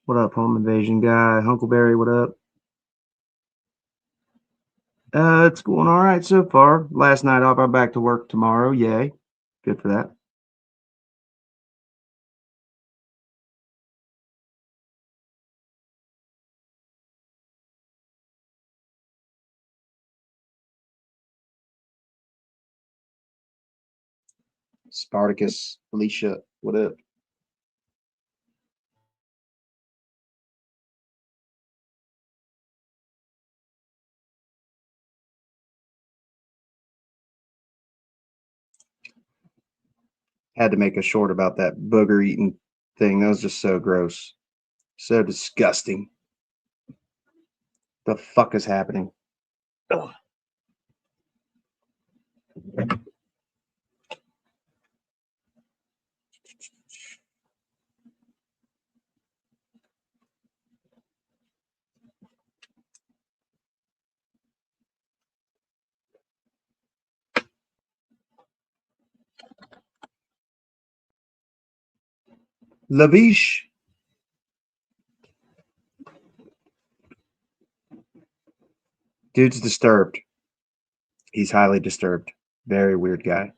What up, home invasion guy? Huckleberry, what up? It's going all right so far. Last night off, I'm back to work tomorrow. Yay. Good for that. Spartacus, Felicia, what up? Had to make a short about that booger eating thing. That was just so gross. So disgusting. The fuck is happening? Ugh. Lavish. Dude's disturbed. He's highly disturbed. Very weird guy.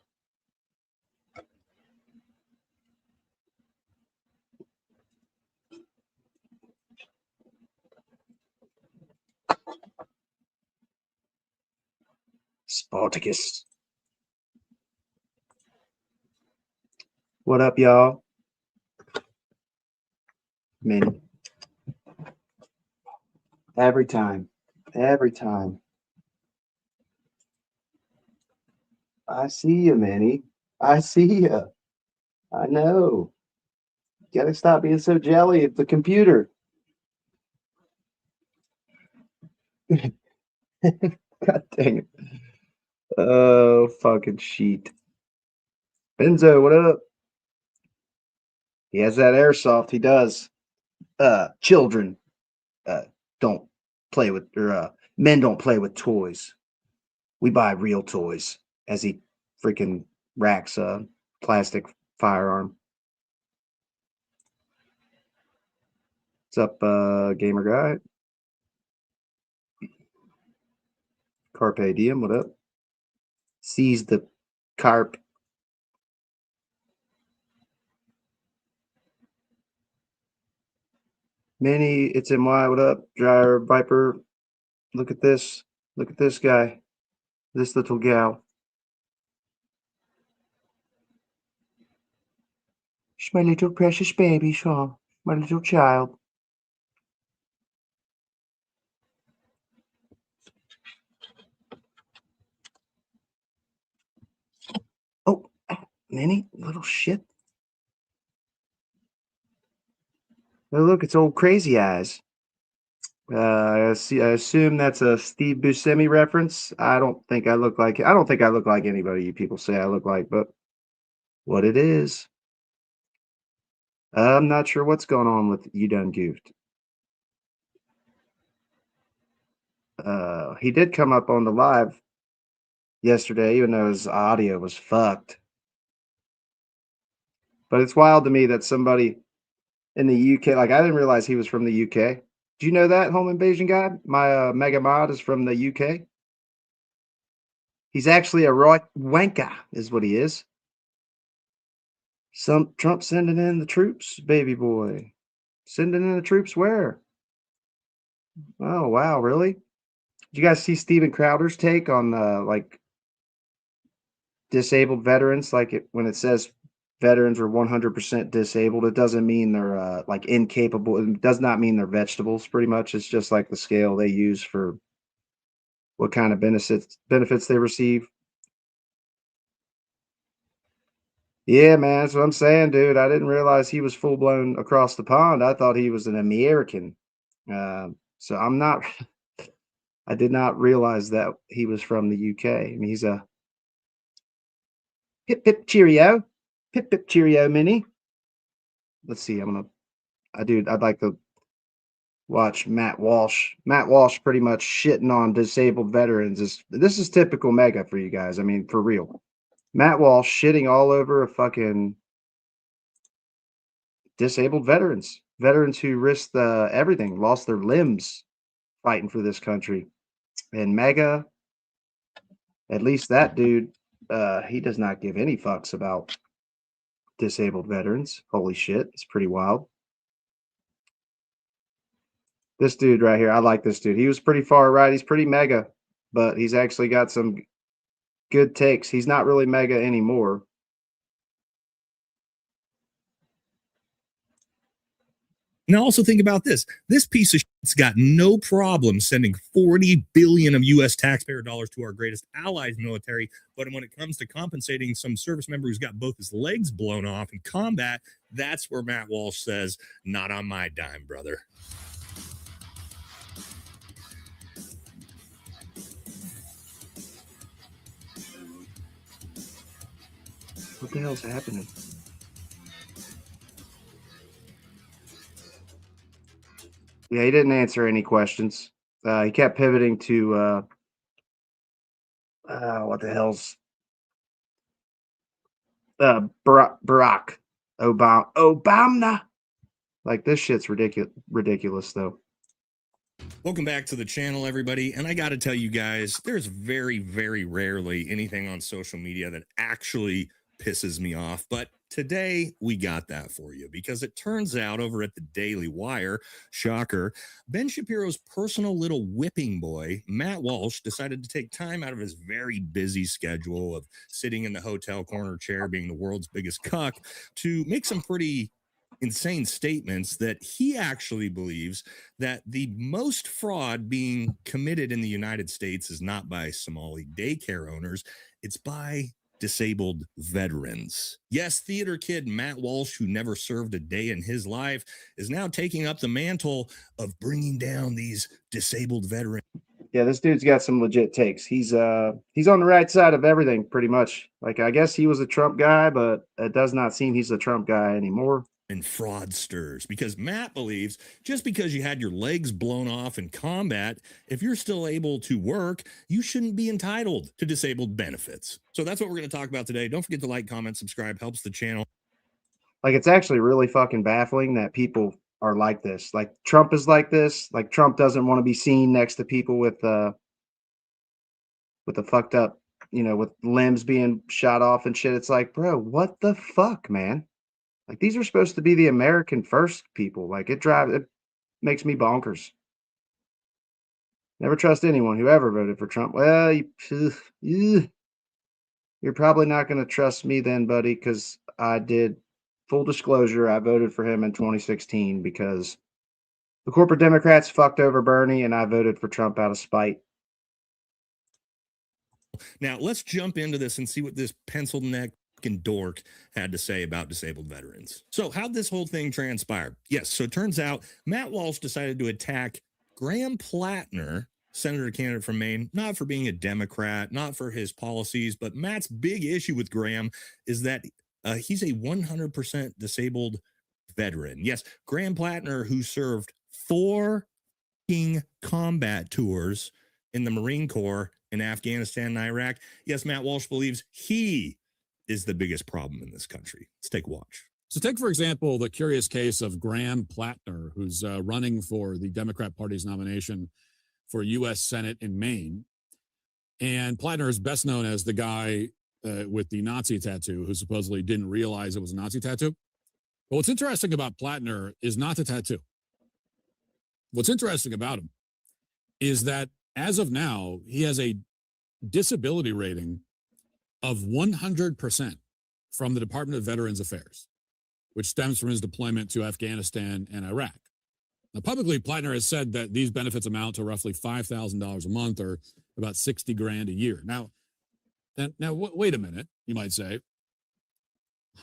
Spartacus. What up, y'all? Minnie. Every time. Every time. I see you, Minnie. I see you. I know. You gotta stop being so jelly at the computer. God dang it. Oh, fucking sheet. Benzo, what up? He has that airsoft. He does. Children don't play with, or men don't play with toys. We buy real toys as he freaking racks a plastic firearm. What's up, gamer guy? Carpe diem, what up? Seize the carp. Manny, it's MY, what up? Dryer Viper, look at this. Look at this guy. This little gal. She's my little precious baby, Sean. My little child. Oh, Manny, little shit. Oh, look, it's old Crazy Eyes. I assume that's a Steve Buscemi reference. I don't think I look like anybody you people say I look like, but what it is. I'm not sure what's going on with You Done Goofed. He did come up on the live yesterday, even though his audio was fucked. But it's wild to me that somebody in the UK, like I didn't realize he was from the UK. Do you know that, home invasion guy? My mega mod is from the UK. He's actually a right wanker, is what he is. Some Trump sending in the troops, baby boy. Sending in the troops where? Oh wow, really? Did you guys see Steven Crowder's take on like disabled veterans? Like when it says veterans are 100% disabled, it doesn't mean they're like incapable. It does not mean they're vegetables. Pretty much, it's just like the scale they use for what kind of benefits they receive. Yeah, man, that's what I'm saying, dude. I didn't realize he was full blown across the pond. I thought he was an American. So I'm not. I did not realize that he was from the UK. I mean, he's a pip pip cheerio, pip pip cheerio, mini. Let's see. I'd like to watch Matt Walsh. Matt Walsh pretty much shitting on disabled veterans. This is typical mega for you guys. I mean, for real. Matt Walsh shitting all over a fucking disabled veterans. veterans who risked everything, lost their limbs fighting for this country. And MAGA, at least that dude, he does not give any fucks about disabled veterans. Holy shit, it's pretty wild. This dude right here, I like this dude. He was pretty far right. He's pretty MAGA, but he's actually got some good takes. He's not really MAGA anymore. Now, also think about this. This piece of shit's got no problem sending 40 billion of U.S. taxpayer dollars to our greatest allies military. But when it comes to compensating some service member who's got both his legs blown off in combat, that's where Matt Walsh says, not on my dime, brother. What the hell's happening? Yeah, he didn't answer any questions. He kept pivoting to what the hell's Barack Obama. Like, this shit's ridiculous though. Welcome back to the channel, everybody. And I got to tell you guys, there's very, very rarely anything on social media that actually pisses me off. But today we got that for you, because it turns out over at the Daily Wire, shocker, Ben Shapiro's personal little whipping boy, Matt Walsh, decided to take time out of his very busy schedule of sitting in the hotel corner chair being the world's biggest cuck to make some pretty insane statements that he actually believes that the most fraud being committed in the United States is not by Somali daycare owners, it's by disabled veterans. Yes, theater kid Matt Walsh, who never served a day in his life, is now taking up the mantle of bringing down these disabled veterans. Yeah, this dude's got some legit takes. He's on the right side of everything, pretty much. Like, I guess he was a Trump guy, but it does not seem he's a Trump guy anymore. And fraudsters, because Matt believes just because you had your legs blown off in combat, if you're still able to work, you shouldn't be entitled to disabled benefits. So that's what we're going to talk about today. Don't forget to like, comment, subscribe, helps the channel. Like, it's actually really fucking baffling that people are like this. Like, Trump is like this. Like, Trump doesn't want to be seen next to people with the fucked up, with limbs being shot off and shit. It's like, bro, what the fuck, man? Like, these are supposed to be the American first people. Like, it makes me bonkers. Never trust anyone who ever voted for Trump. Well, you're probably not going to trust me then, buddy, because I did. Full disclosure, I voted for him in 2016 because the corporate Democrats fucked over Bernie, and I voted for Trump out of spite. Now, let's jump into this and see what this pencil neck dork had to say about disabled veterans. So how'd this whole thing transpire? Yes, so it turns out Matt Walsh decided to attack Graham Plattner, senator candidate from Maine, not for being a Democrat, not for his policies, but Matt's big issue with Graham is that he's a 100% disabled veteran. Yes, Graham Plattner, who served 4 combat tours in the Marine Corps in Afghanistan and Iraq. Yes, Matt Walsh believes he is the biggest problem in this country. Let's take a watch. So take, for example, the curious case of Graham Plattner, who's running for the Democrat Party's nomination for U.S. Senate in Maine. And Plattner is best known as the guy with the Nazi tattoo who supposedly didn't realize it was a Nazi tattoo. But what's interesting about Plattner is not the tattoo. What's interesting about him is that as of now, he has a disability rating of 100% from the Department of Veterans Affairs, which stems from his deployment to Afghanistan and Iraq. Now, publicly, Plattner has said that these benefits amount to roughly $5,000 a month, or about 60 grand a year. Now, wait a minute, you might say.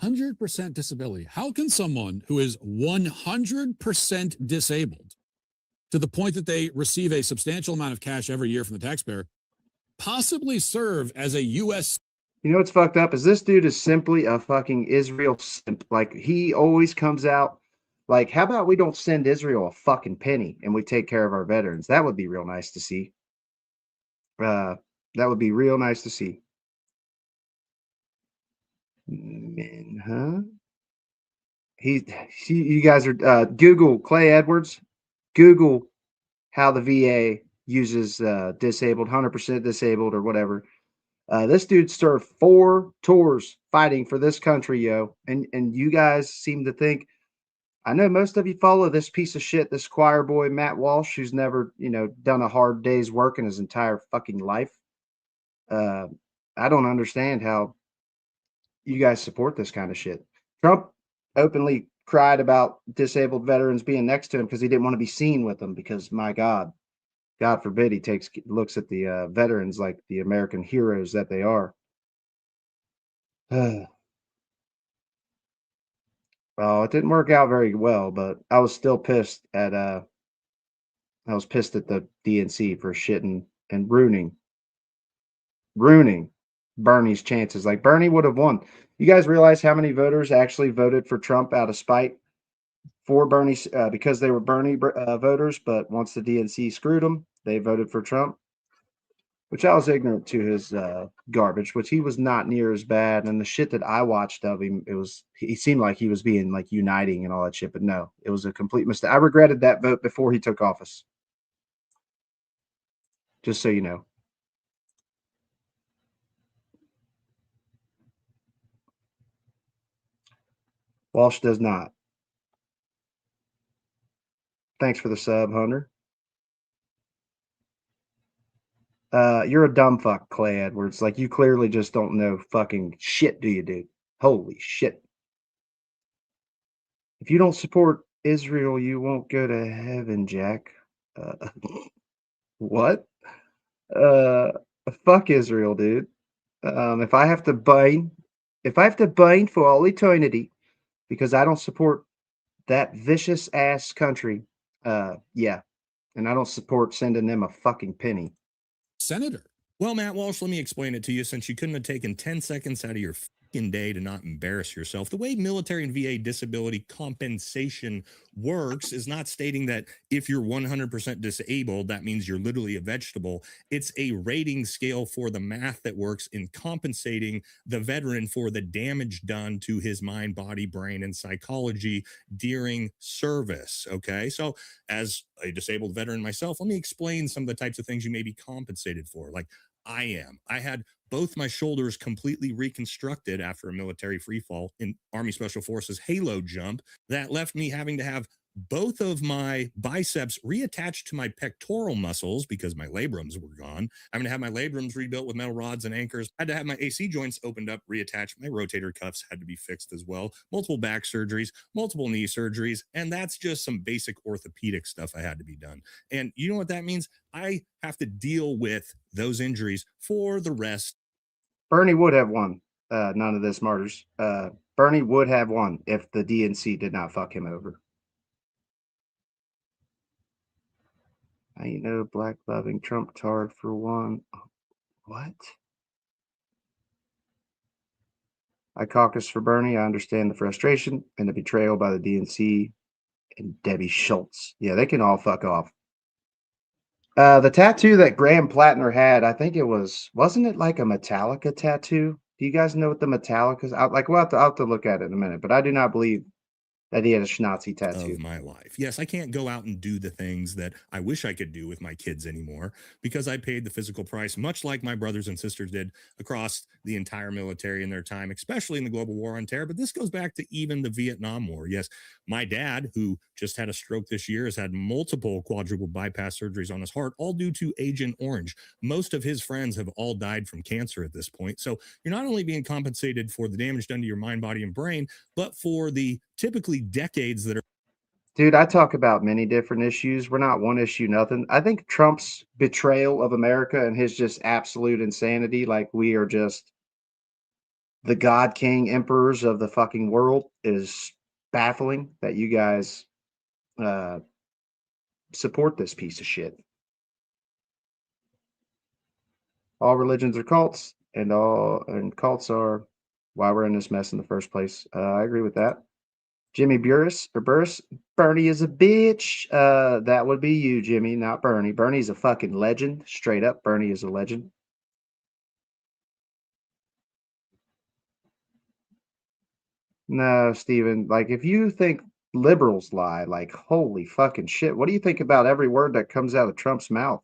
100% disability. How can someone who is 100% disabled, to the point that they receive a substantial amount of cash every year from the taxpayer, possibly serve as a U.S. You know what's fucked up is this dude is simply a fucking Israel simp. Like, he always comes out like, how about we don't send Israel a fucking penny and we take care of our veterans? That would be real nice to see. That would be real nice to see. Men, huh? You guys are Google Clay Edwards. Google how the VA uses disabled, 100% disabled or whatever. This dude served 4 tours fighting for this country, yo. And you guys seem to think, I know most of you follow this piece of shit, this choir boy, Matt Walsh, who's never, done a hard day's work in his entire fucking life. I don't understand how you guys support this kind of shit. Trump openly cried about disabled veterans being next to him because he didn't want to be seen with them because, my God forbid he looks at the veterans like the American heroes that they are. Well, it didn't work out very well, but I was still pissed at the DNC for shitting and ruining Bernie's chances. Like Bernie would have won. You guys realize how many voters actually voted for Trump out of spite for Bernie because they were Bernie voters, but once the DNC screwed them, they voted for Trump, which I was ignorant to his garbage, which he was not near as bad. And the shit that I watched of him, he seemed like he was being like uniting and all that shit, but no, it was a complete mistake. I regretted that vote before he took office. Just so you know. Walsh does not. Thanks for the sub, Hunter. You're a dumb fuck, Clay Edwards. Like, you clearly just don't know fucking shit, do you, dude? Holy shit. If you don't support Israel, you won't go to heaven, Jack. What? Fuck Israel, dude. If I have to bind for all eternity because I don't support that vicious ass country, yeah. And I don't support sending them a fucking penny. Senator. Well, Matt Walsh, let me explain it to you since you couldn't have taken 10 seconds out of your fucking day to not embarrass yourself. The way military and VA disability compensation works is not stating that if you're 100% disabled, that means you're literally a vegetable. It's a rating scale for the math that works in compensating the veteran for the damage done to his mind, body, brain, and psychology during service. Okay. So, as a disabled veteran myself, let me explain some of the types of things you may be compensated for. Like, I had both my shoulders completely reconstructed after a military free fall in Army Special Forces halo jump that left me having to have both of my biceps reattached to my pectoral muscles because my labrums were gone. Having to have my labrums rebuilt with metal rods and anchors. I had to have my AC joints opened up, reattached. My rotator cuffs had to be fixed as well. Multiple back surgeries, multiple knee surgeries, and that's just some basic orthopedic stuff I had to be done. And you know what that means? I have to deal with those injuries for the rest. Bernie would have won. None of this martyrs. Bernie would have won if the DNC did not fuck him over. I ain't no black loving Trump tard for one. What? I caucus for Bernie. I understand the frustration and the betrayal by the DNC and Debbie Schultz. Yeah, they can all fuck off. The tattoo that Graham Plattner had, I think wasn't it like a Metallica tattoo? Do you guys know what the Metallica's? I'll have to look at it in a minute, but I do not believe that he had a Schnazi tattoo of my life. Yes, I can't go out and do the things that I wish I could do with my kids anymore because I paid the physical price, much like my brothers and sisters did across the entire military in their time, especially in the global war on terror. But this goes back to even the Vietnam War. Yes, my dad, who just had a stroke this year, has had multiple quadruple bypass surgeries on his heart, all due to Agent Orange. Most of his friends have all died from cancer at this point. So you're not only being compensated for the damage done to your mind, body, and brain, but for the typically decades that are. Dude, I talk about many different issues. We're not one issue, nothing. I think Trump's betrayal of America and his just absolute insanity, like we are just the God King emperors of the fucking world, is baffling that you guys support this piece of shit. All religions are cults, and cults are why we're in this mess in the first place. I agree with that. Jimmy Burris, Bernie is a bitch. That would be you, Jimmy, not Bernie. Bernie's a fucking legend. Straight up, Bernie is a legend. No, Steven, like if you think liberals lie, like holy fucking shit, what do you think about every word that comes out of Trump's mouth?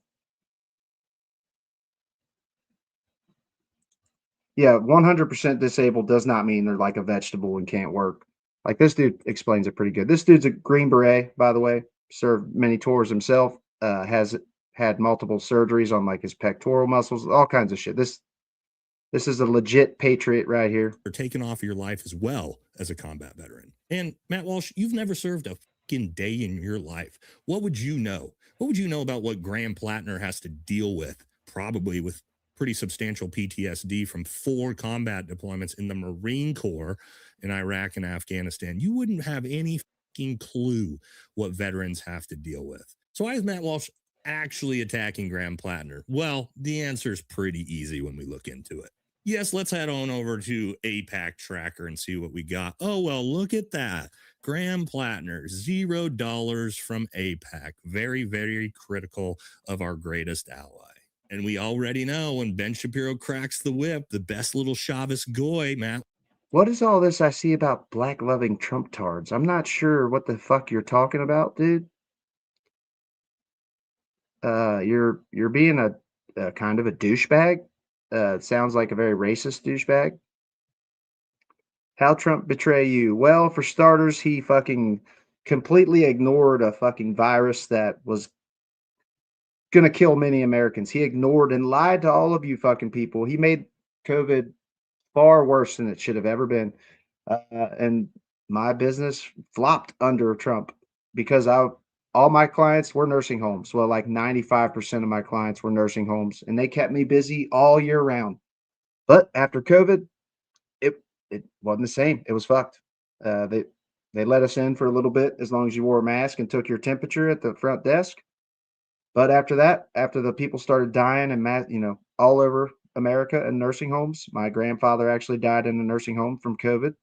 Yeah, 100% disabled does not mean they're like a vegetable and can't work. Like this dude explains it pretty good. This dude's a Green Beret, by the way, served many tours himself, has had multiple surgeries on like his pectoral muscles, all kinds of shit. This is a legit patriot right here. Or taken off your life as well as a combat veteran. And Matt Walsh, you've never served a fucking day in your life. What would you know? What would you know about what Graham Plattner has to deal with? Probably with pretty substantial PTSD from 4 combat deployments in the Marine Corps in Iraq and Afghanistan. You wouldn't have any fucking clue what veterans have to deal with. So why is Matt Walsh actually attacking Graham Plattner? Well, the answer is pretty easy when we look into it. Yes, let's head on over to APAC Tracker and see what we got. Oh, well, look at that. Graham Plattner, $0 from APAC. Very, very critical of our greatest ally. And we already know when Ben Shapiro cracks the whip, the best little Chavez goy, Matt. What is all this I see about black-loving Trump tards? I'm not sure what the fuck you're talking about, dude. You're being a kind of a douchebag. It sounds like a very racist douchebag. How Trump betray you? Well, for starters, he fucking completely ignored a fucking virus that was gonna kill many Americans. He ignored and lied to all of you fucking people. He made COVID far worse than it should have ever been. And my business flopped under Trump because all my clients were nursing homes. Well, like 95% of my clients were nursing homes, and they kept me busy all year round. But after COVID, it wasn't the same. It was fucked. They let us in for a little bit as long as you wore a mask and took your temperature at the front desk. But after that, after the people started dying and all over America in nursing homes, my grandfather actually died in a nursing home from COVID.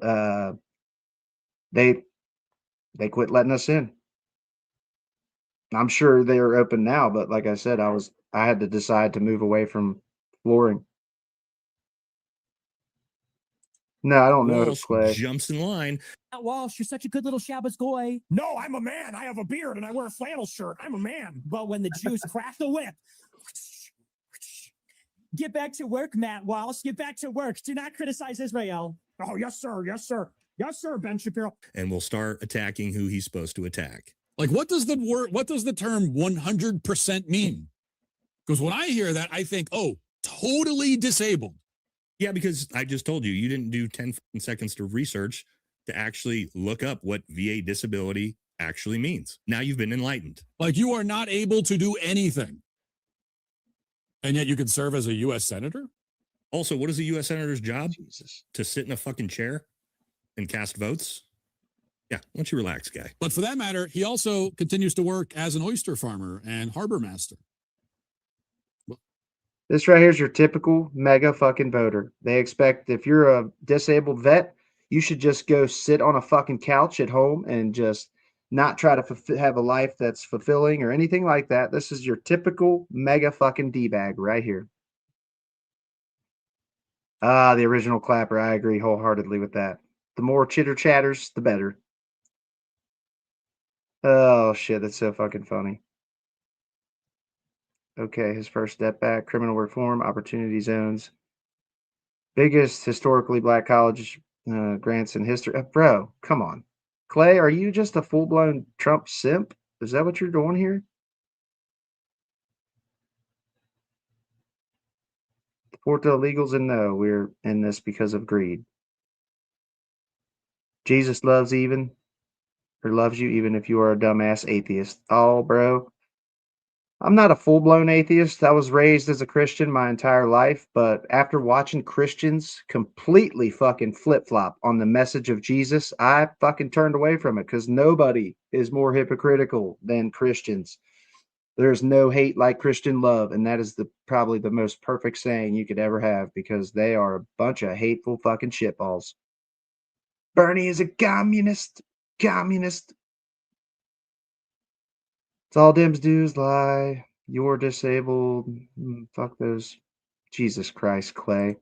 Uh, they they quit letting us in. I'm sure they are open now, but like I said, I had to decide to move away from flooring. No, I don't know, Walsh Clay. jumps in line. Matt Walsh, you're such a good little Shabbos goy. No, I'm a man. I have a beard and I wear a flannel shirt. I'm a man. But when the Jews crack the whip, get back to work, Matt Walsh. Get back to work. Do not criticize Israel. Oh, yes, sir. Yes, sir. Yes, sir, Ben Shapiro. And we'll start attacking who he's supposed to attack. Like, what does the term 100% mean? Because when I hear that, I think, oh, totally disabled. Yeah, because I just told you, you didn't do 10 seconds to research to actually look up what VA disability actually means. Now you've been enlightened. Like, you are not able to do anything. And yet you can serve as a U.S. senator? Also, what is a U.S. senator's job? Jesus. To sit in a fucking chair and cast votes? Yeah, why don't you relax, guy? But for that matter, he also continues to work as an oyster farmer and harbor master. This right here is your typical mega fucking voter. They expect if you're a disabled vet, you should just go sit on a fucking couch at home and just not try to have a life that's fulfilling or anything like that. This is your typical mega fucking D-bag right here. The original clapper. I agree wholeheartedly with that. The more chitter chatters, the better. Oh, shit. That's so fucking funny. Okay, his first step back, criminal reform, opportunity zones. Biggest historically black college grants in history. Bro, come on. Clay, are you just a full-blown Trump simp? Is that what you're doing here? Support the illegals and no, we're in this because of greed. Jesus loves you even if you are a dumbass atheist. Oh, bro. I'm not a full-blown atheist. I was raised as a Christian my entire life, but after watching Christians completely fucking flip-flop on the message of Jesus, I fucking turned away from it because nobody is more hypocritical than Christians. There's no hate like Christian love, and that is probably the most perfect saying you could ever have because they are a bunch of hateful fucking shitballs. Bernie is a communist. Communist. It's all Dems do is lie. You're disabled. Fuck those. Jesus Christ, Clay.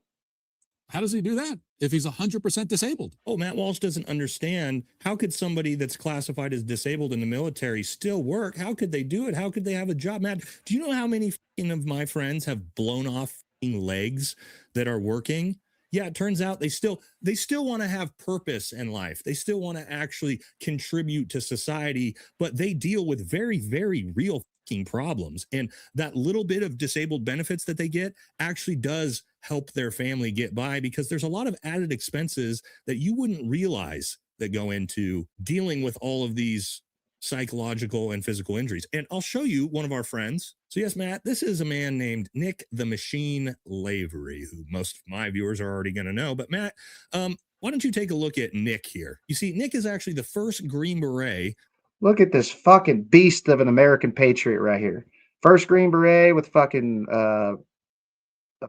How does he do that? if he's 100% disabled? Oh, Matt Walsh doesn't understand. How could somebody that's classified as disabled in the military still work? How could they do it? How could they have a job? Matt, do you know how many of my friends have blown off legs that are working? Yeah, it turns out they still want to have purpose in life. They still want to actually contribute to society, but they deal with very, very real problems. And that little bit of disabled benefits that they get actually does help their family get by, because there's a lot of added expenses that you wouldn't realize that go into dealing with all of these psychological and physical injuries. And I'll show you one of our friends. So yes, Matt, this is a man named Nick the Machine Lavery, who most of my viewers are already going to know. But Matt, why don't you take a look at Nick here? You see, Nick is actually the first Green Beret. Look at this fucking beast of an American patriot right here. First Green Beret with fucking a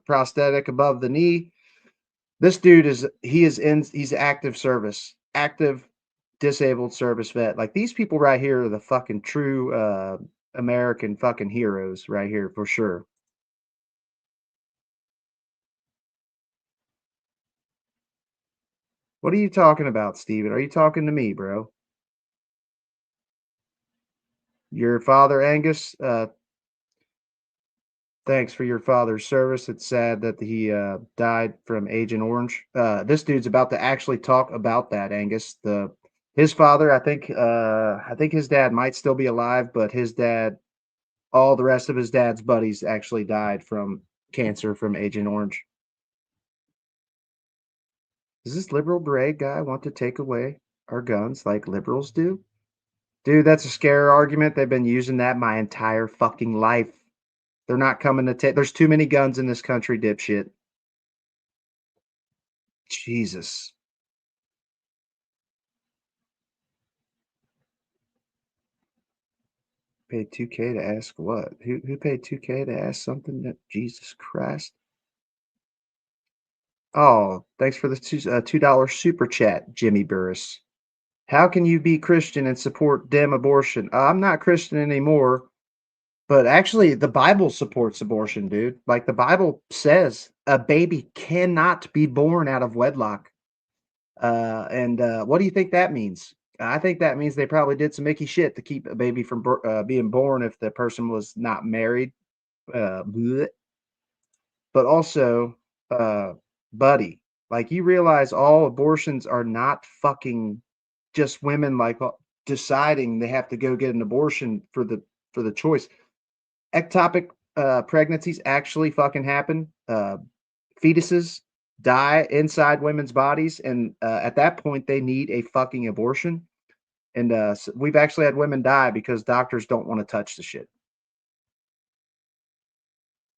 prosthetic above the knee. This dude he's active service, active disabled service vet. Like, these people right here are the fucking true American fucking heroes right here for sure. What are you talking about, Steven? Are you talking to me, bro? Your father, Angus, thanks for your father's service. It's sad that he died from Agent Orange. This dude's about to actually talk about that, Angus. His father, I think his dad might still be alive, but his dad, all the rest of his dad's buddies actually died from cancer from Agent Orange. Does this liberal beret guy want to take away our guns like liberals do? Dude, that's a scare argument. They've been using that my entire fucking life. They're not coming to take. There's too many guns in this country, dipshit. Jesus. Paid $2K to ask what? Who paid $2K to ask something? That Jesus Christ. Oh, thanks for the $2 super chat, Jimmy Burris. How can you be Christian and support dem abortion? I'm not Christian anymore, but actually the Bible supports abortion, dude. Like, the Bible says a baby cannot be born out of wedlock. And what do you think that means? I think that means they probably did some icky shit to keep a baby from being born if the person was not married. But also, buddy, like, you realize all abortions are not fucking just women like deciding they have to go get an abortion for the choice. Ectopic pregnancies actually fucking happen. Fetuses die inside women's bodies, and at that point they need a fucking abortion. And so we've actually had women die because doctors don't want to touch the shit.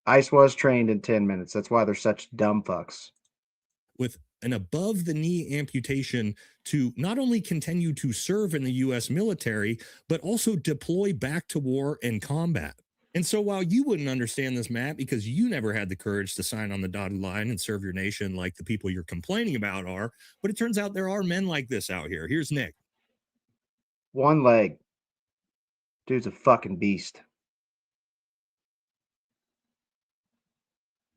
ICE was trained in 10 minutes. That's why they're such dumb fucks. With an above the knee amputation to not only continue to serve in the U.S. military, but also deploy back to war and combat. And so while you wouldn't understand this, Matt, because you never had the courage to sign on the dotted line and serve your nation like the people you're complaining about are, but it turns out there are men like this out here. Here's Nick. One leg. Dude's a fucking beast.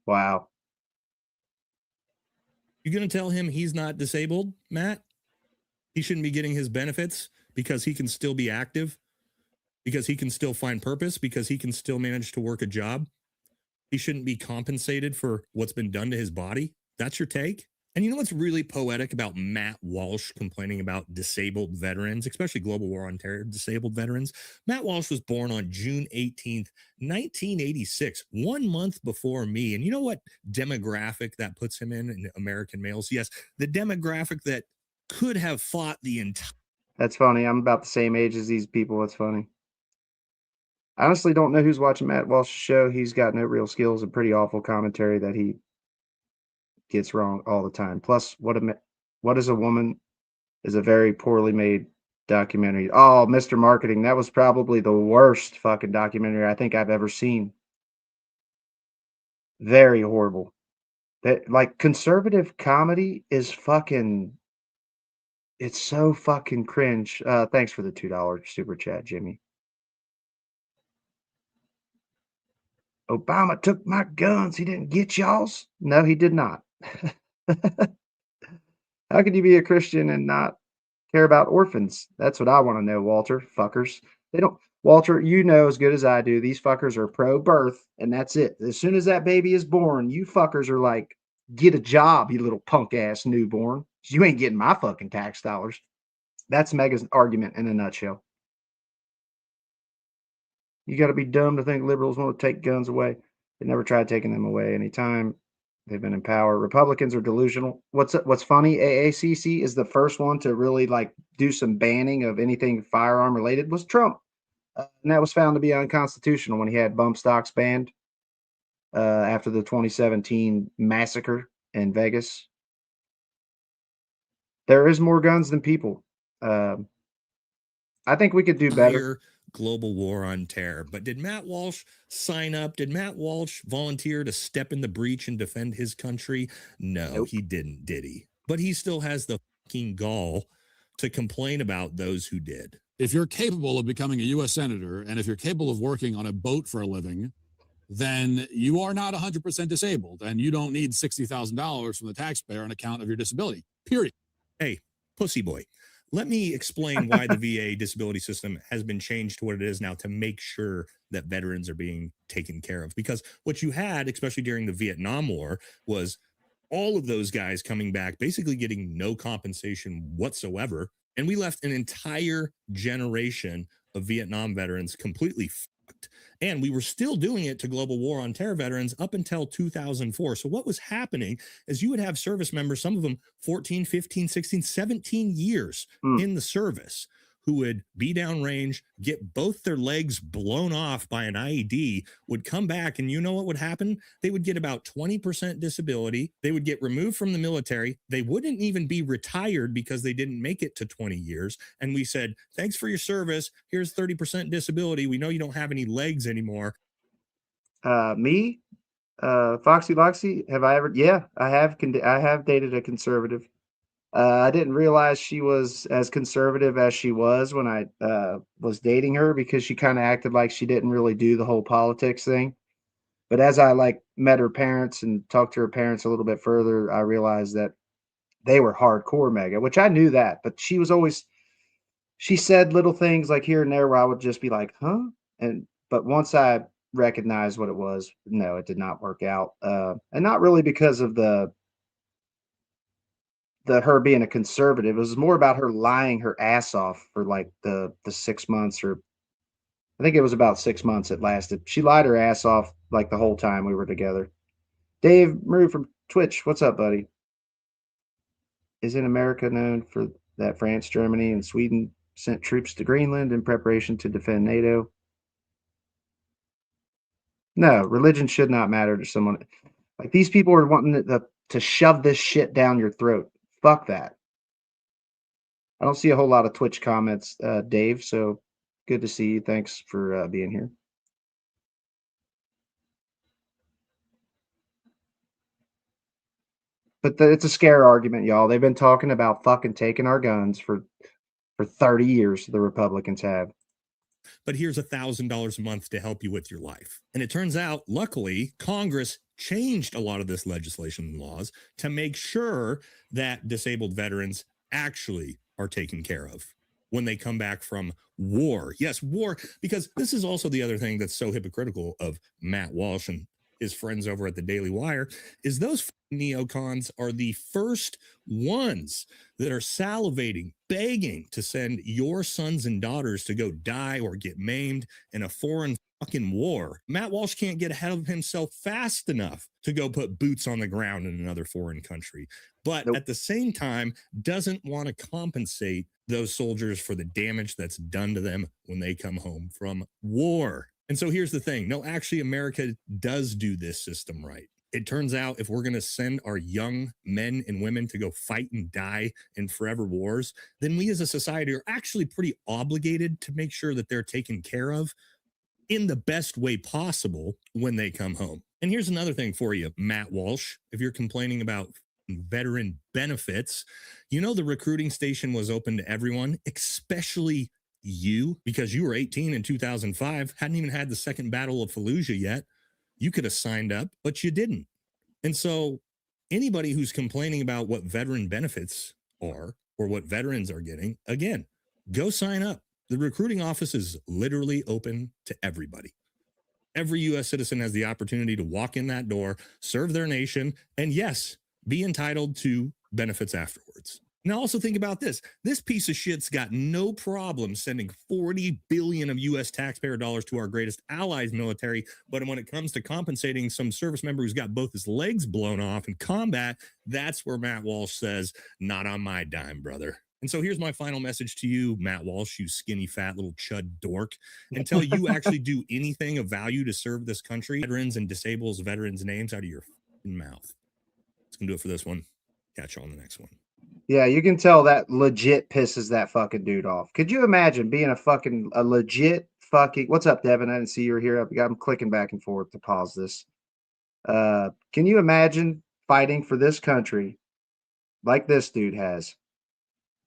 Wow. You going to tell him he's not disabled, Matt? He shouldn't be getting his benefits because he can still be active, because he can still find purpose, because he can still manage to work a job. He shouldn't be compensated for what's been done to his body. That's your take? And you know what's really poetic about Matt Walsh complaining about disabled veterans, especially Global War on Terror disabled veterans? Matt Walsh was born on June 18th, 1986, 1 month before me. And you know what demographic that puts him in American males? Yes, the demographic that could have fought the entire. That's funny. I'm about the same age as these people. That's funny. I honestly don't know who's watching Matt Walsh's show. He's got no real skills and pretty awful commentary that he gets wrong all the time. Plus, What is a Woman is a very poorly made documentary. Oh, Mr. Marketing. That was probably the worst fucking documentary I think I've ever seen. Very horrible. That, like, conservative comedy is fucking, it's so fucking cringe. Thanks for the $2 super chat, Jimmy. Obama took my guns. He didn't get y'all's. No, he did not. How could you be a Christian and not care about orphans? That's what I want to know, Walter. Fuckers. They don't. Walter, you know as good as I do, these fuckers are pro birth, and that's it. As soon as that baby is born, you fuckers are like, get a job, you little punk ass newborn. You ain't getting my fucking tax dollars. That's Mega's argument in a nutshell. You got to be dumb to think liberals want to take guns away. They never tried taking them away anytime they've been in power. Republicans are delusional. What's funny? AACC is the first one to really like do some banning of anything firearm related. Was Trump, and that was found to be unconstitutional when he had bump stocks banned after the 2017 massacre in Vegas. There is more guns than people. I think we could do better. Global war on terror. But did Matt Walsh sign up? Did Matt Walsh volunteer to step in the breach and defend his country? No, Nope. He didn't, did he? But he still has the fucking gall to complain about those who did. If you're capable of becoming a U.S. senator, and if you're capable of working on a boat for a living, then you are not 100% disabled, and you don't need $60,000 from the taxpayer on account of your disability, period. Hey, pussy boy. Let me explain why the VA disability system has been changed to what it is now to make sure that veterans are being taken care of. Because what you had, especially during the Vietnam War, was all of those guys coming back, basically getting no compensation whatsoever. And we left an entire generation of Vietnam veterans completely fucked. And we were still doing it to global war on terror veterans up until 2004. So what was happening is you would have service members, some of them 14, 15, 16, 17 years in the service, who would be downrange, get both their legs blown off by an IED, would come back, and you know what would happen? They would get about 20% disability. They would get removed from the military. They wouldn't even be retired because they didn't make it to 20 years. And we said, thanks for your service. Here's 30% disability. We know you don't have any legs anymore. Me, Foxy Loxy, have I ever? Yeah, I have. I have dated a conservative. I didn't realize she was as conservative as she was when I was dating her, because she kind of acted like she didn't really do the whole politics thing. But as I like met her parents and talked to her parents a little bit further, I realized that they were hardcore MAGA, which I knew that, but she said little things like here and there where I would just be like, huh? But once I recognized what it was, no, it did not work out. And not really because of the her being a conservative. It was more about her lying her ass off for like the 6 months, or I think it was about 6 months it lasted. She lied her ass off like the whole time we were together. Dave Maru from Twitch, what's up, buddy? Isn't America known for that France, Germany, and Sweden sent troops to Greenland in preparation to defend NATO? No, religion should not matter to someone. Like, these people are wanting to shove this shit down your throat. Fuck that. I don't see a whole lot of Twitch comments, Dave, so good to see you. Thanks for being here. But it's a scare argument, y'all. They've been talking about fucking taking our guns for 30 years, the Republicans have. But here's $1,000 a month to help you with your life. And it turns out, luckily, Congress changed a lot of this legislation and laws to make sure that disabled veterans actually are taken care of when they come back from war. Yes, war, because this is also the other thing that's so hypocritical of Matt Walsh and his friends over at the Daily Wire, is those neocons are the first ones that are salivating, begging to send your sons and daughters to go die or get maimed in a foreign fucking war. Matt Walsh can't get ahead of himself fast enough to go put boots on the ground in another foreign country, but at the same time doesn't want to compensate those soldiers for the damage that's done to them when they come home from war. And so here's the thing. No, actually, America does do this system right. It turns out if we're going to send our young men and women to go fight and die in forever wars, then we as a society are actually pretty obligated to make sure that they're taken care of in the best way possible when they come home. And here's another thing for you, Matt Walsh. If you're complaining about veteran benefits, you know the recruiting station was open to everyone, especially you, because you were 18 in 2005, hadn't even had the second Battle of Fallujah yet. You could have signed up, but you didn't. And so anybody who's complaining about what veteran benefits are or what veterans are getting, again, go sign up. The recruiting office is literally open to everybody. Every U.S. citizen has the opportunity to walk in that door, serve their nation, and yes, be entitled to benefits afterwards. Now, also think about this. This piece of shit's got no problem sending $40 billion of U.S. taxpayer dollars to our greatest allies' military, but when it comes to compensating some service member who's got both his legs blown off in combat, that's where Matt Walsh says, not on my dime, brother. And so here's my final message to you, Matt Walsh, you skinny, fat little chud dork. Until you actually do anything of value to serve this country, veterans and disables veterans' names out of your mouth. It's going to do it for this one. Catch you on the next one. Yeah, you can tell that legit pisses that fucking dude off. Could you imagine being a legit fucking... What's up, Devin? I didn't see you were here. I'm clicking back and forth to pause this. Can you imagine fighting for this country like this dude has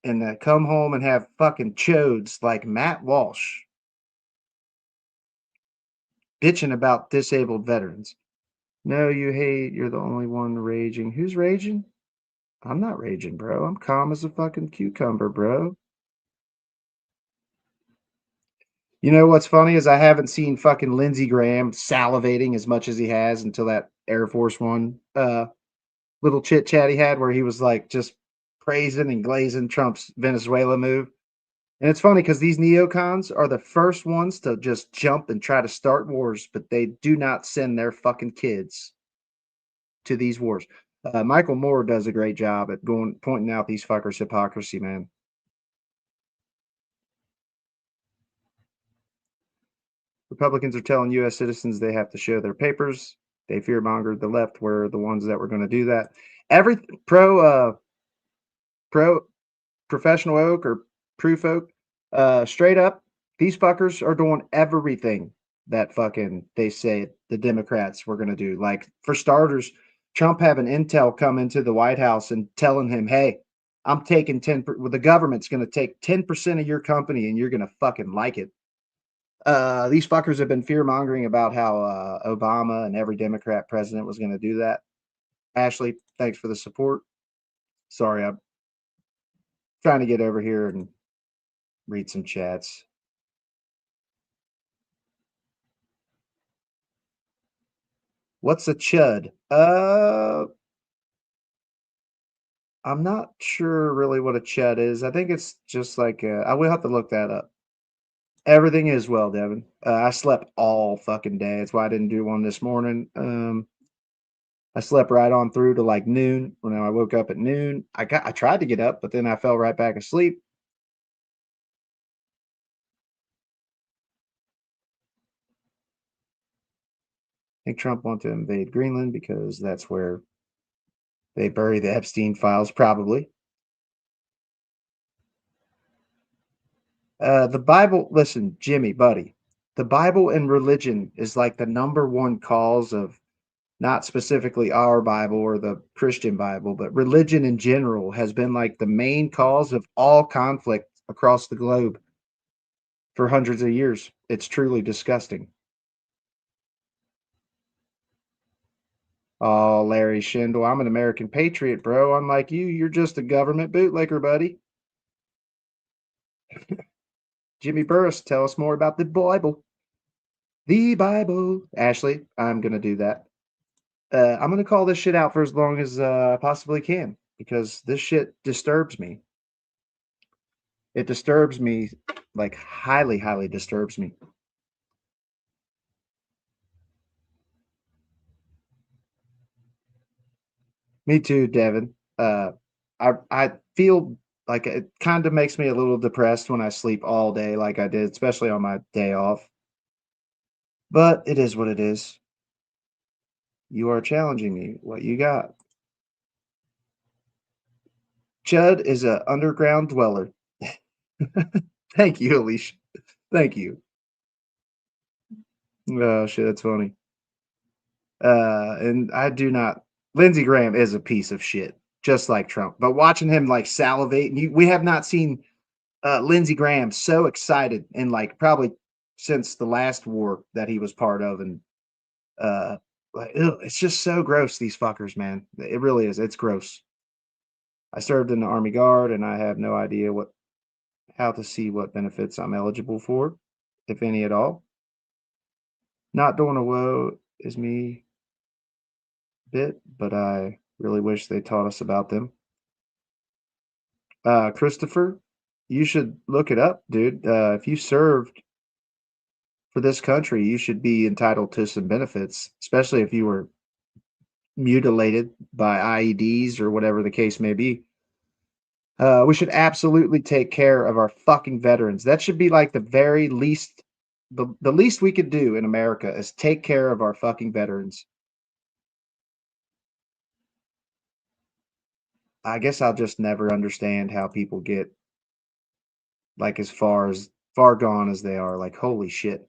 and come home and have fucking chodes like Matt Walsh bitching about disabled veterans? No, you hate. You're the only one raging. Who's raging? I'm not raging, bro. I'm calm as a fucking cucumber, bro. You know what's funny is I haven't seen fucking Lindsey Graham salivating as much as he has until that Air Force One little chit chat he had where he was like just praising and glazing Trump's Venezuela move. And it's funny because these neocons are the first ones to just jump and try to start wars, but they do not send their fucking kids to these wars. Michael Moore does a great job at pointing out these fuckers' hypocrisy, man. Republicans are telling U.S. citizens they have to show their papers. They fear-mongered the left were the ones that were going to do that. Every pro professional oak or proof oak, straight up, these fuckers are doing everything that fucking they say the Democrats were going to do. Like, for starters, Trump having intel come into the White House and telling him, hey, I'm taking 10%, well, the government's going to take 10% of your company and you're going to fucking like it. These fuckers have been fear-mongering about how Obama and every Democrat president was going to do that. Ashley, thanks for the support. Sorry, I'm trying to get over here and read some chats. What's a chud? I'm not sure really what a chud is. I think it's just like I will have to look that up. Everything is well, Devin. I slept all fucking day. That's why I didn't do one this morning. I slept right on through to like noon. When I woke up at noon, I tried to get up, but then I fell right back asleep. I think Trump wanted to invade Greenland because that's where they bury the Epstein files, probably. The Bible, listen, Jimmy, buddy, the Bible and religion is like the number one cause of not specifically our Bible or the Christian Bible, but religion in general has been like the main cause of all conflict across the globe for hundreds of years. It's truly disgusting. Oh, Larry Schindel, I'm an American patriot, bro. Unlike you, you're just a government bootlicker, buddy. Jimmy Burris, tell us more about the Bible. The Bible. Ashley, I'm going to do that. I'm going to call this shit out for as long as I possibly can because this shit disturbs me. It disturbs me, like highly, highly disturbs me. Me too, Devin. I feel like it kind of makes me a little depressed when I sleep all day like I did, especially on my day off. But it is what it is. You are challenging me. What you got? Chud is an underground dweller. Thank you, Alicia. Thank you. Oh, shit, that's funny. And I do not... Lindsey Graham is a piece of shit, just like Trump. But watching him, like, salivate... we have not seen Lindsey Graham so excited in, like, probably since the last war that he was part of. And Like, ew, it's just so gross, these fuckers, man. It really is. It's gross. I served in the Army Guard, and I have no idea how to see what benefits I'm eligible for, if any at all. Not doing a woe is me bit, but I really wish they taught us about them. Christopher, you should look it up, dude. If you served for this country, you should be entitled to some benefits, especially if you were mutilated by IEDs or whatever the case may be. We should absolutely take care of our fucking veterans. That should be like the very least, the least we could do in America is take care of our fucking veterans. I guess I'll just never understand how people get like as far gone as they are. Like, holy shit.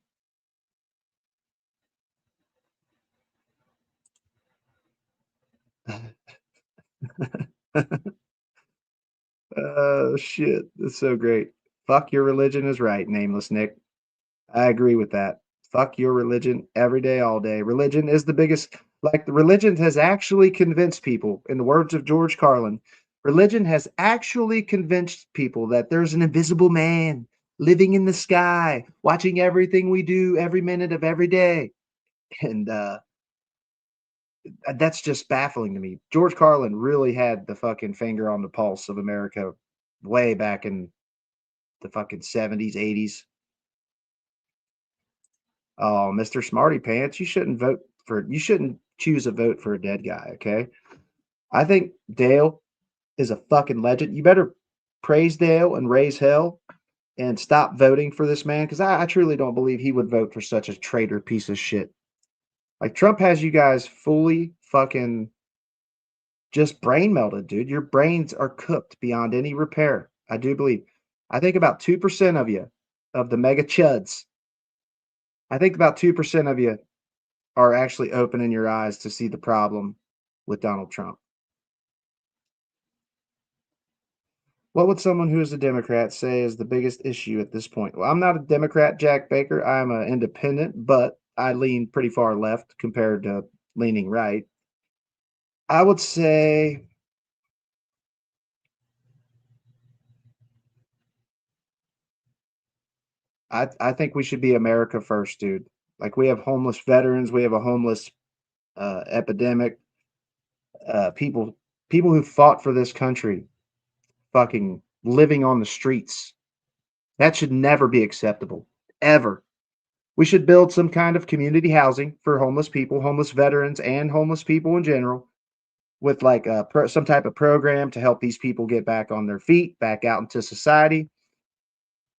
Shit. That's so great. Fuck your religion is right, Nameless Nick. I agree with that. Fuck your religion every day, all day. Religion is the biggest, like, the religion has actually convinced people, in the words of George Carlin, religion has actually convinced people that there's an invisible man living in the sky, watching everything we do every minute of every day. And that's just baffling to me. George Carlin really had the fucking finger on the pulse of America way back in the fucking 70s, 80s. Oh, Mr. Smarty Pants, you shouldn't choose a vote for a dead guy, okay? I think Dale is a fucking legend. You better praise Dale and raise hell and stop voting for this man because I truly don't believe he would vote for such a traitor piece of shit. Like, Trump has you guys fully fucking just brain melted, dude. Your brains are cooked beyond any repair. I do believe. I think about 2% of you, of the mega chuds, I think about 2% of you are actually opening your eyes to see the problem with Donald Trump. What would someone who is a Democrat say is the biggest issue at this point? Well, I'm not a Democrat, Jack Baker. I'm an independent, but I lean pretty far left compared to leaning right. I would say I think we should be America first, dude. Like, we have homeless veterans, we have a homeless epidemic. People who fought for this country, fucking living on the streets. That should never be acceptable, ever. We should build some kind of community housing for homeless people, homeless veterans, and homeless people in general, with like some type of program to help these people get back on their feet, back out into society.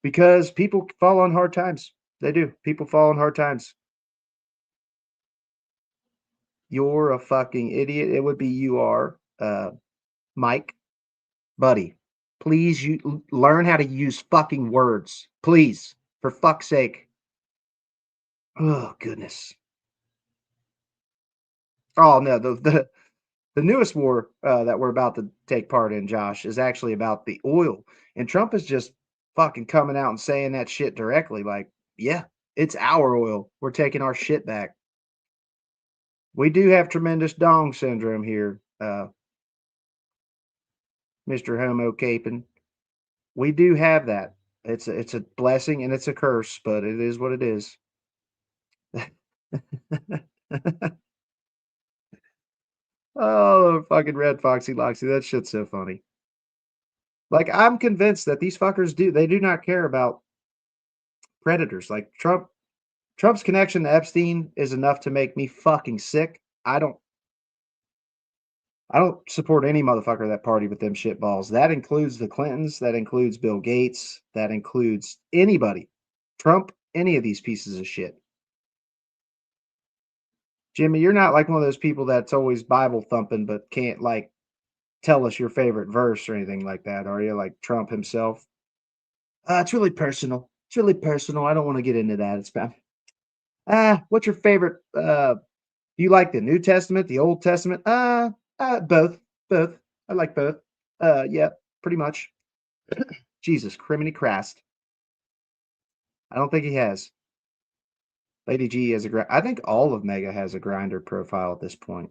Because people fall on hard times. They do. People fall on hard times. You're a fucking idiot. It would be you are, Mike, buddy. Please, you learn how to use fucking words. Please, for fuck's sake. Oh goodness. Oh no, the newest war that we're about to take part in, Josh, is actually about the oil, and Trump is just fucking coming out and saying that shit directly. Like, yeah, it's our oil. We're taking our shit back. We do have tremendous dong syndrome here, Mr. Homo Capon. We do have that. It's a blessing and it's a curse, but it is what it is. Oh, fucking Red Foxy Loxy. That shit's so funny. Like, I'm convinced that these fuckers they do not care about predators. Like, Trump's connection to Epstein is enough to make me fucking sick. I don't support any motherfucker that party with them shitballs. That includes the Clintons, that includes Bill Gates, that includes anybody. Trump, any of these pieces of shit. Jimmy, you're not like one of those people that's always Bible thumping but can't like tell us your favorite verse or anything like that, are you? Like Trump himself? It's really personal. It's really personal. I don't want to get into that. It's bad. What's your favorite? Do you like the New Testament, the Old Testament? Both. Both. I like both. Yeah, pretty much. Jesus, criminy Christ. I don't think he has. Lady G has a I think all of Mega has a grinder profile at this point.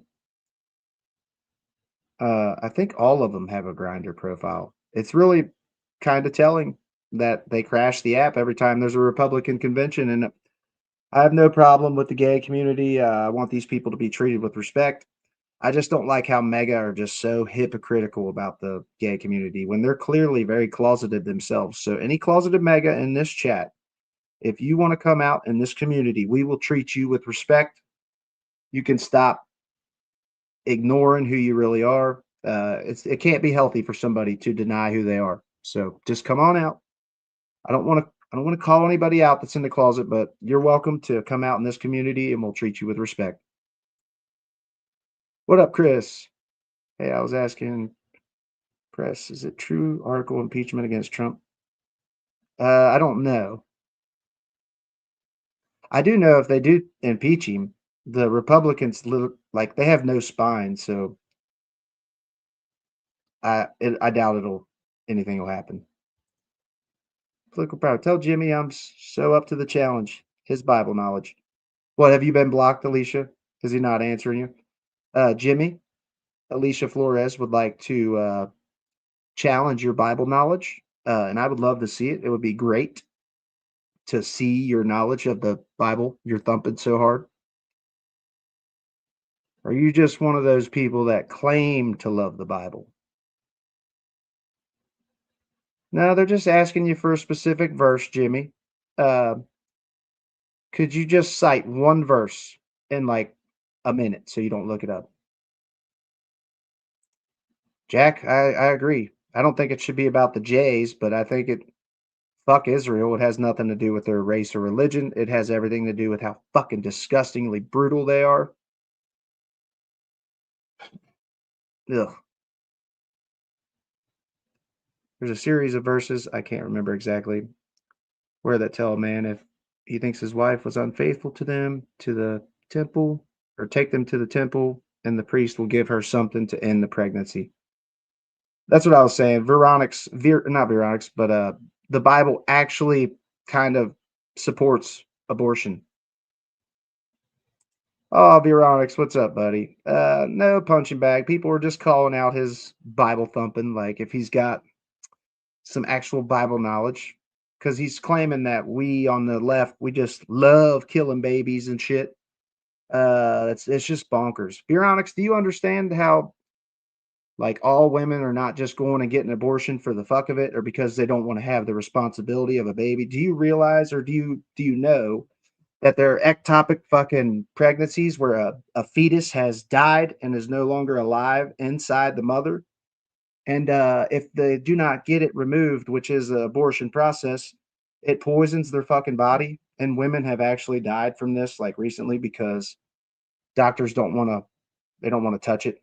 I think all of them have a grinder profile. It's really kind of telling that they crash the app every time there's a Republican convention. And I have no problem with the gay community. I want these people to be treated with respect. I just don't like how Mega are just so hypocritical about the gay community when they're clearly very closeted themselves. So, any closeted Mega in this chat, if you want to come out in this community, we will treat you with respect. You can stop ignoring who you really are. It can't be healthy for somebody to deny who they are. So just come on out. I don't want to call anybody out that's in the closet, but you're welcome to come out in this community and we'll treat you with respect. What up, Chris? Hey, I was asking press, is it true article impeachment against Trump? I don't know. I do know if they do impeach him, the Republicans look like they have no spine, so I doubt anything will happen. Political power. Tell Jimmy I'm so up to the challenge. His Bible knowledge. What, have you been blocked, Alicia? Is he not answering you? Jimmy, Alicia Flores would like to challenge your Bible knowledge, and I would love to see it. It would be great to see your knowledge of the Bible. You're thumping so hard. Are you just one of those people that claim to love the Bible? No, they're just asking you for a specific verse, Jimmy. Uh, could you just cite one verse in like a minute so you don't look it up? Jack, I agree. I don't think it should be about the Jays, but I think fuck Israel. It has nothing to do with their race or religion. It has everything to do with how fucking disgustingly brutal they are. Ugh. There's a series of verses, I can't remember exactly, where that tell a man if he thinks his wife was unfaithful to them, to the temple, or take them to the temple, and the priest will give her something to end the pregnancy. That's what I was saying. Not Veronics, but the Bible actually kind of supports abortion. Oh, Veronics, what's up, buddy? No punching bag. People are just calling out his Bible thumping, like if he's got some actual Bible knowledge, because he's claiming that we on the left, we just love killing babies and shit. It's just bonkers. Veronics, do you understand how like all women are not just going and getting an abortion for the fuck of it or because they don't want to have the responsibility of a baby? Do you realize or do you know that there are ectopic fucking pregnancies where a fetus has died and is no longer alive inside the mother? And if they do not get it removed, which is the abortion process, it poisons their fucking body. And women have actually died from this like recently because doctors they don't want to touch it.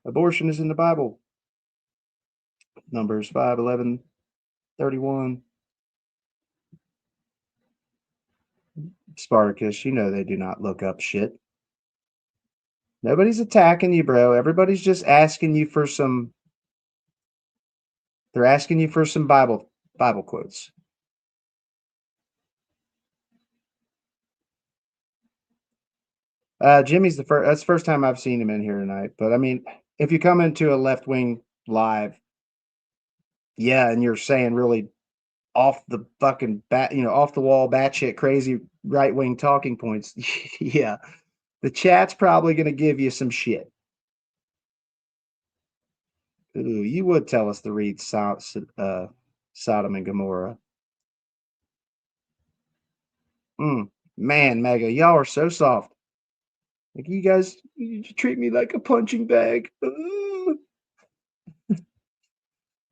Abortion is in the Bible. Numbers 5:11-31. Spartacus, you know they do not look up shit. Nobody's attacking you, bro. Everybody's just asking you for some. They're asking you for some Bible quotes. Jimmy's the first. That's the first time I've seen him in here tonight. But I mean, if you come into a left wing live, yeah, and you're saying really off the fucking off the wall, batshit crazy right wing talking points, yeah, the chat's probably going to give you some shit. Ooh, you would tell us to read Sodom and Gomorrah. Man, Mega, y'all are so soft. Like you treat me like a punching bag. You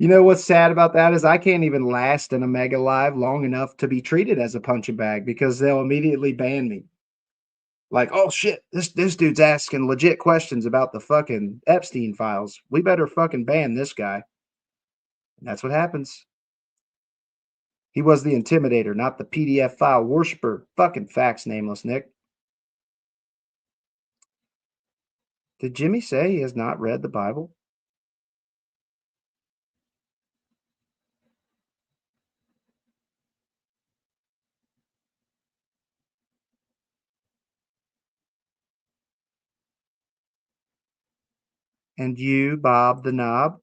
know what's sad about that is I can't even last in a Mega Live long enough to be treated as a punching bag because they'll immediately ban me. Like, oh shit, this dude's asking legit questions about the fucking Epstein files. We better fucking ban this guy. And that's what happens. He was the intimidator, not the PDF file worshiper. Fucking facts, Nameless Nick. Did Jimmy say he has not read the Bible? And you, Bob the Knob.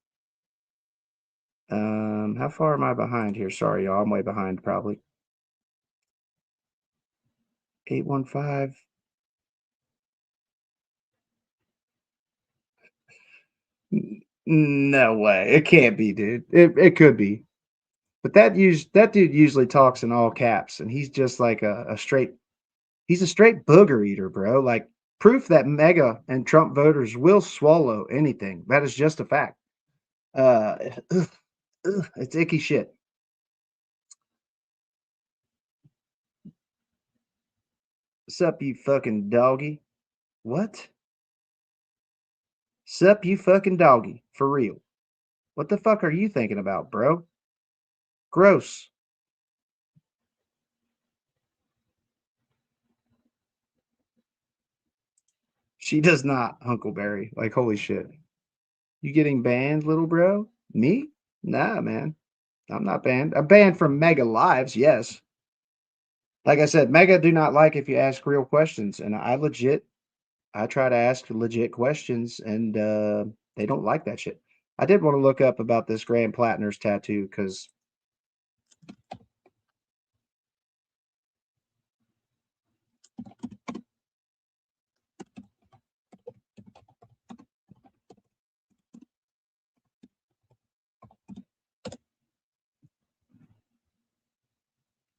How far am I behind here? Sorry, y'all. I'm way behind, probably. 815. No way. It can't be, dude. It could be. But that dude usually talks in all caps, and he's just like a straight he's a straight booger eater, bro. Like proof that MAGA and Trump voters will swallow anything. That is just a fact. Ugh, it's icky shit. Sup, you fucking doggy? What? Sup, you fucking doggy? For real. What the fuck are you thinking about, bro? Gross. She does not, Huckleberry. Like, holy shit. You getting banned, little bro? Me? Nah, man. I'm not banned. I'm banned from Mega Lives, yes. Like I said, Mega do not like if you ask real questions. And I try to ask legit questions, and they don't like that shit. I did want to look up about this Graham Plattner's tattoo because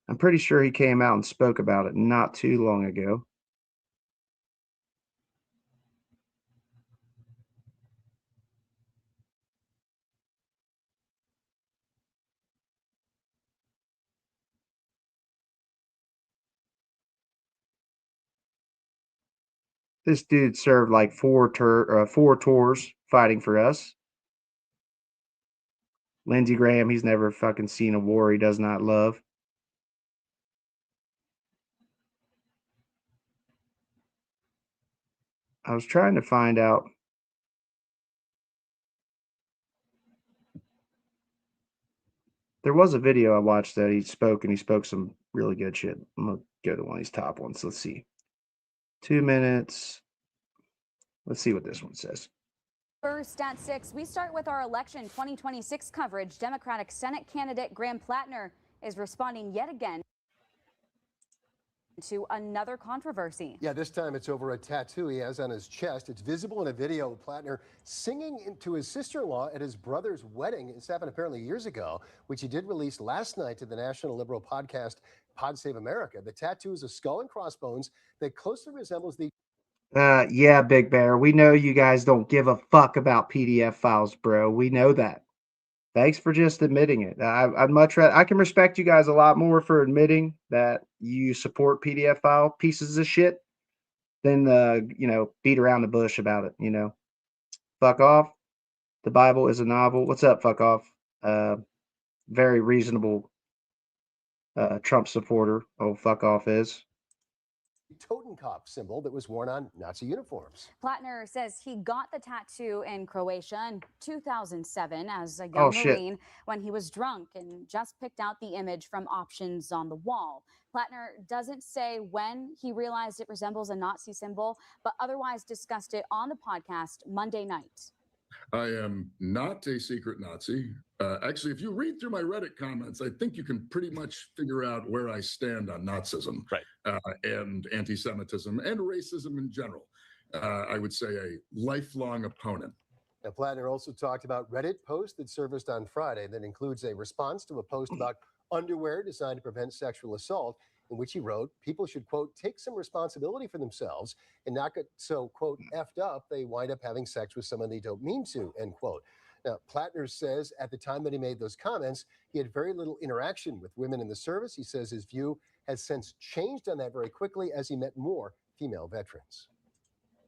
I'm pretty sure he came out and spoke about it not too long ago. This dude served like four tours fighting for us. Lindsey Graham, he's never fucking seen a war he does not love. I was trying to find out. There was a video I watched that he spoke, and he spoke some really good shit. I'm gonna go to one of these top ones. Let's see. 2 minutes. Let's see what this one says. First at 6, we start with our election 2026 coverage. Democratic Senate candidate Graham Plattner is responding yet again to another controversy. Yeah, this time it's over a tattoo he has on his chest. It's visible in a video of Plattner singing to his sister-in-law at his brother's wedding. This happened apparently years ago, which he did release last night to the national liberal podcast Pod Save America. The tattoo is a skull and crossbones that closely resembles the Yeah, Big Bear. We know you guys don't give a fuck about PDF files, bro. We know that. Thanks for just admitting it. I'd much rather. I can respect you guys a lot more for admitting that you support PDF file pieces of shit than beat around the bush about it. Fuck off. The Bible is a novel. What's up? Fuck off. Very reasonable Trump supporter. Oh, fuck off is. Totenkopf symbol that was worn on Nazi uniforms. Plattner says he got the tattoo in Croatia in 2007 as a young Oh, shit. Marine when he was drunk and just picked out the image from options on the wall. Plattner doesn't say when he realized it resembles a Nazi symbol, but otherwise discussed it on the podcast Monday night. I am not a secret Nazi. Actually, if you read through my Reddit comments, I think you can pretty much figure out where I stand on Nazism, and anti-Semitism and racism in general. I would say a lifelong opponent. Now, Plattner also talked about Reddit post that surfaced on Friday that includes a response to a post about underwear designed to prevent sexual assault, in which he wrote, people should, quote, take some responsibility for themselves and not get so, quote, effed up they wind up having sex with someone they don't mean to, end quote. Now, Plattner says at the time that he made those comments, he had very little interaction with women in the service. He says his view has since changed on that very quickly as he met more female veterans.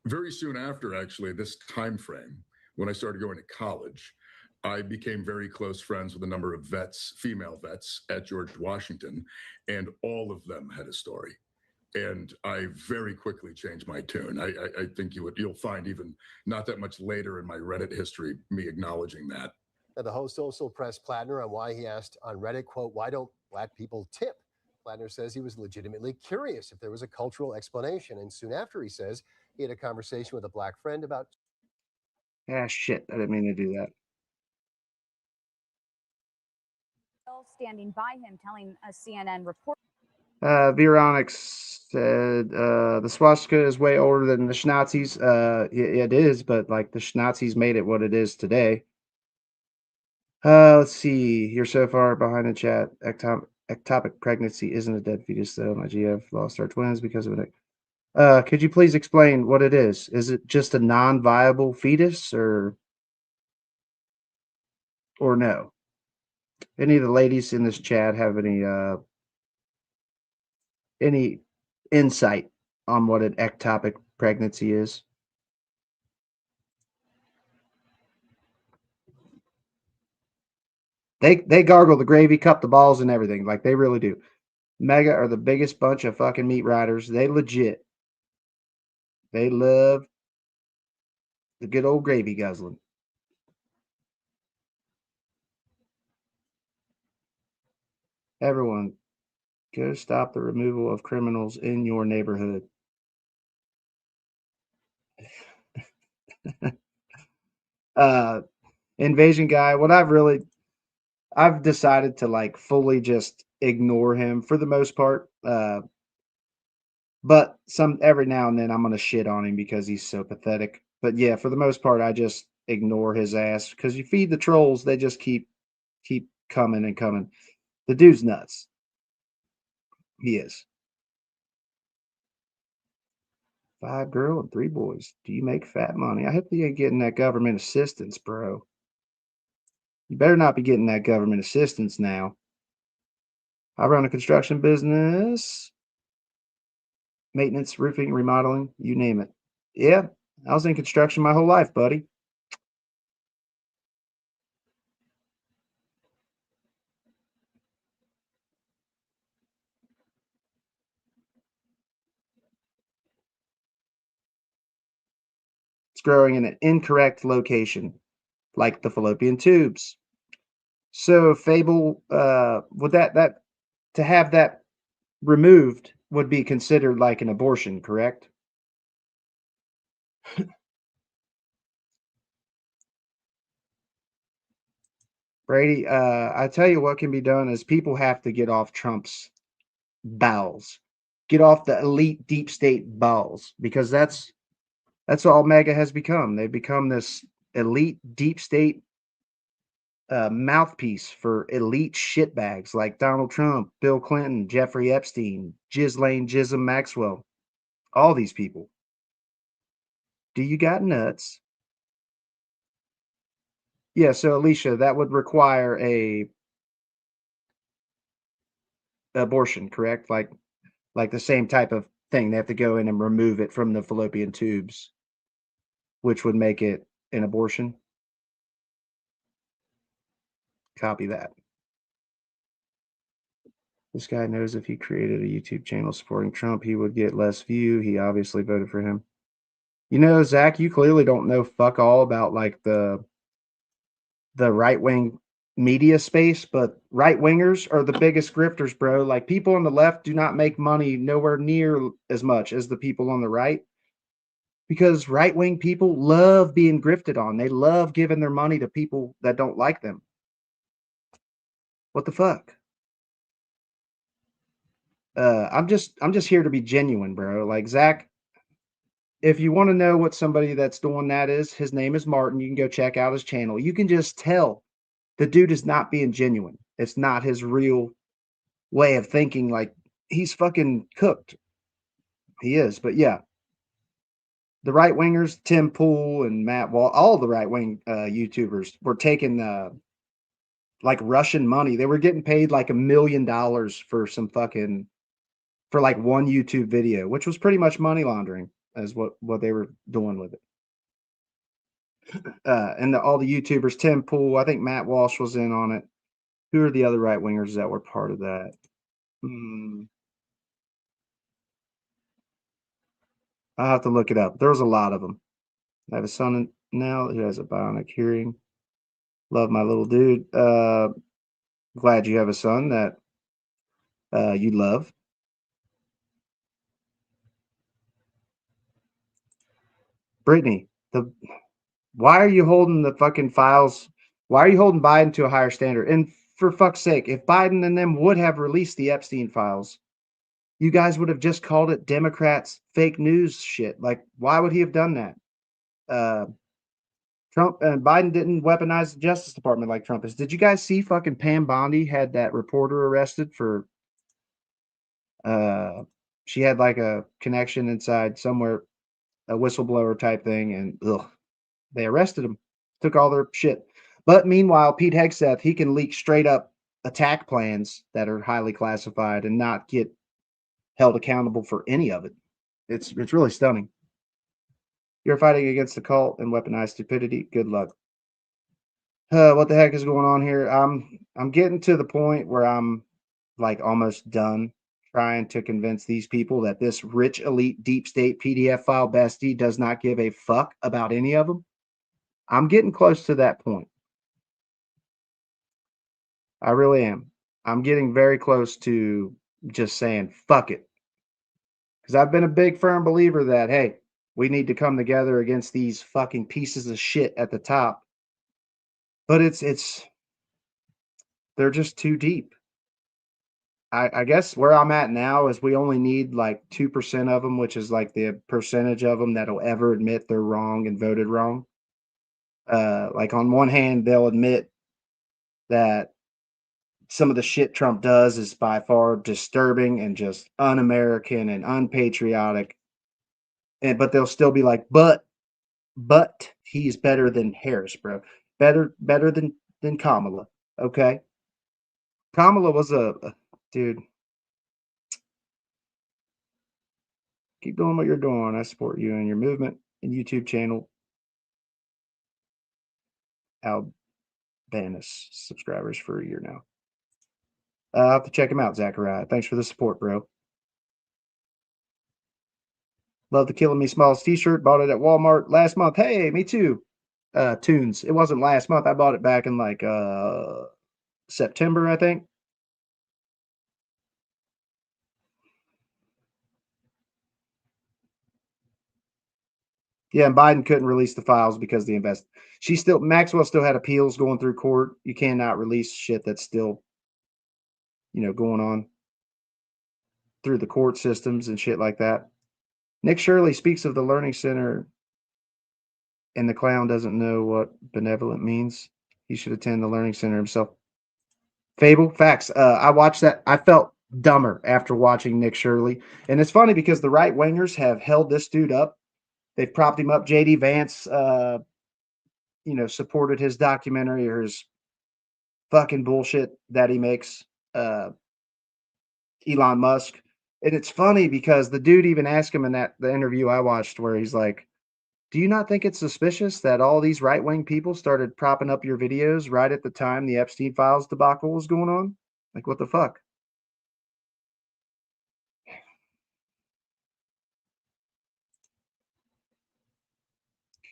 Very soon after, actually, this time frame, when I started going to college, I became very close friends with a number of vets, female vets at George Washington, and all of them had a story. And I very quickly changed my tune. I think you'll find even not that much later in my Reddit history, me acknowledging that. Now, the host also pressed Plattner on why he asked on Reddit, quote, why don't black people tip? Plattner says he was legitimately curious if there was a cultural explanation. And soon after, he says he had a conversation with a black friend about Ah, shit. I didn't mean to do that. Standing by him, telling a CNN report. Veronix said the swastika is way older than the Schnazis. It is, but like the Schnazis made it what it is today. Let's see. You're so far behind the chat. Ectopic pregnancy isn't a dead fetus, though. My GF lost our twins because of it. Could you please explain what it is? Is it just a non-viable fetus, or no? Any of the ladies in this chat have any insight on what an ectopic pregnancy is? They gargle the gravy, cup the balls, and everything. Like, they really do. MAGA are the biggest bunch of fucking meat riders. They legit. They love the good old gravy guzzling. Everyone, go stop the removal of criminals in your neighborhood. Invasion guy, what I've decided to like fully just ignore him for the most part. But every now and then I'm gonna shit on him because he's so pathetic. But yeah, for the most part, I just ignore his ass because you feed the trolls, they just keep coming and coming. The dude's nuts. He is. 5 girl and 3 boys. Do you make fat money? I hope you ain't getting that government assistance, bro. You better not be getting that government assistance now. I run a construction business. Maintenance, roofing, remodeling, you name it. Yeah, I was in construction my whole life, buddy. It's growing in an incorrect location, like the fallopian tubes. So Fable, would that to have that removed would be considered like an abortion, correct? Brady, I tell you what can be done is people have to get off Trump's bowels, get off the elite deep state bowels, because that's all MAGA has become. They've become this elite deep state mouthpiece for elite shitbags like Donald Trump, Bill Clinton, Jeffrey Epstein, Ghislaine Jism Maxwell, all these people. Do you got nuts? Yeah, so Alicia, that would require a abortion, correct? Like the same type of thing. They have to go in and remove it from the fallopian tubes, which would make it an abortion. Copy that. This guy knows if he created a YouTube channel supporting Trump, he would get less view. He obviously voted for him. You know, Zach, you clearly don't know fuck all about like the right-wing media space, but right-wingers are the biggest grifters, bro. Like, people on the left do not make money nowhere near as much as the people on the right, because right-wing people love being grifted on. They love giving their money to people that don't like them. What the fuck? I'm just here to be genuine, bro. Like, Zach, if you want to know what somebody that's doing that is, his name is Martin. You can go check out his channel. You can just tell the dude is not being genuine. It's not his real way of thinking. Like, he's fucking cooked. He is. But yeah, the right wingers, Tim Pool and Matt Wall, all the right wing YouTubers were taking like Russian money. They were getting paid like $1 million for some fucking, for like one YouTube video, which was pretty much money laundering, as what they were doing with it. And all the YouTubers, Tim Pool, I think Matt Walsh was in on it. Who are the other right wingers that were part of that? I'll have to look it up. There was a lot of them. I have a son now who has a bionic hearing. Love my little dude. Glad you have a son that you love. Brittany, Why are you holding the fucking files? Why are you holding Biden to a higher standard? And for fuck's sake, if Biden and them would have released the Epstein files, you guys would have just called it Democrats fake news shit. Like, why would he have done that? Trump and Biden didn't weaponize the Justice Department like Trump is. Did you guys see fucking Pam Bondi had that reporter arrested for she had like a connection inside somewhere, a whistleblower type thing, and they arrested him, took all their shit. But meanwhile, Pete Hegseth, he can leak straight up attack plans that are highly classified and not get held accountable for any of it. It's really stunning. You're fighting against the cult and weaponized stupidity. Good luck. What the heck is going on here? I'm getting to the point where I'm like almost done trying to convince these people that this rich elite deep state PDF file bestie does not give a fuck about any of them. I'm getting close to that point. I really am. I'm getting very close to just saying fuck it. Because I've been a big firm believer that, hey, we need to come together against these fucking pieces of shit at the top. But they're just too deep. I guess where I'm at now is we only need like 2% of them, which is like the percentage of them that'll ever admit they're wrong and voted wrong. Like on one hand, they'll admit that some of the shit Trump does is by far disturbing and just un-American and unpatriotic. But they'll still be like, but he's better than Harris, bro. Better than Kamala. Okay. Kamala was a dude. Keep doing what you're doing. I support you and your movement and YouTube channel. Albanus subscribers for a year now. I'll have to check him out, Zachariah. Thanks for the support, bro. Love the Killing Me Smalls t-shirt. Bought it at Walmart last month. Hey, me too. Tunes. It wasn't last month. I bought it back in like September, I think. Yeah, and Biden couldn't release the files because the Maxwell still had appeals going through court. You cannot release shit that's still, going on through the court systems and shit like that. Nick Shirley speaks of the Learning Center, and the clown doesn't know what benevolent means. He should attend the Learning Center himself. Fable, facts. I watched that. I felt dumber after watching Nick Shirley. And it's funny because the right wingers have held this dude up. They've propped him up. JD Vance, supported his documentary or his fucking bullshit that he makes. Elon Musk. And it's funny because the dude even asked him in the interview I watched where he's like, do you not think it's suspicious that all these right-wing people started propping up your videos right at the time the Epstein files debacle was going on? Like, what the fuck?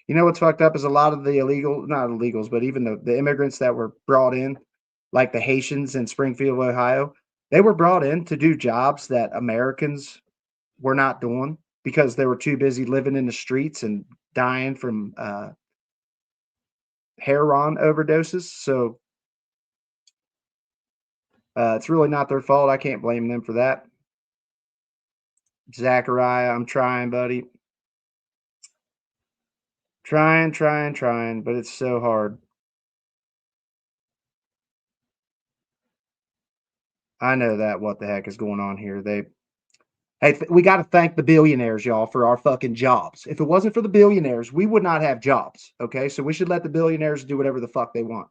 You know what's fucked up is a lot of the not illegals, but even the immigrants that were brought in, like the Haitians in Springfield, Ohio, they were brought in to do jobs that Americans were not doing because they were too busy living in the streets and dying from heroin overdoses. So it's really not their fault. I can't blame them for that. Zachariah, I'm trying, buddy. Trying, but it's so hard. I know that what the heck is going on here. We got to thank the billionaires, y'all, for our fucking jobs. If it wasn't for the billionaires, we would not have jobs. Okay, so we should let the billionaires do whatever the fuck they want,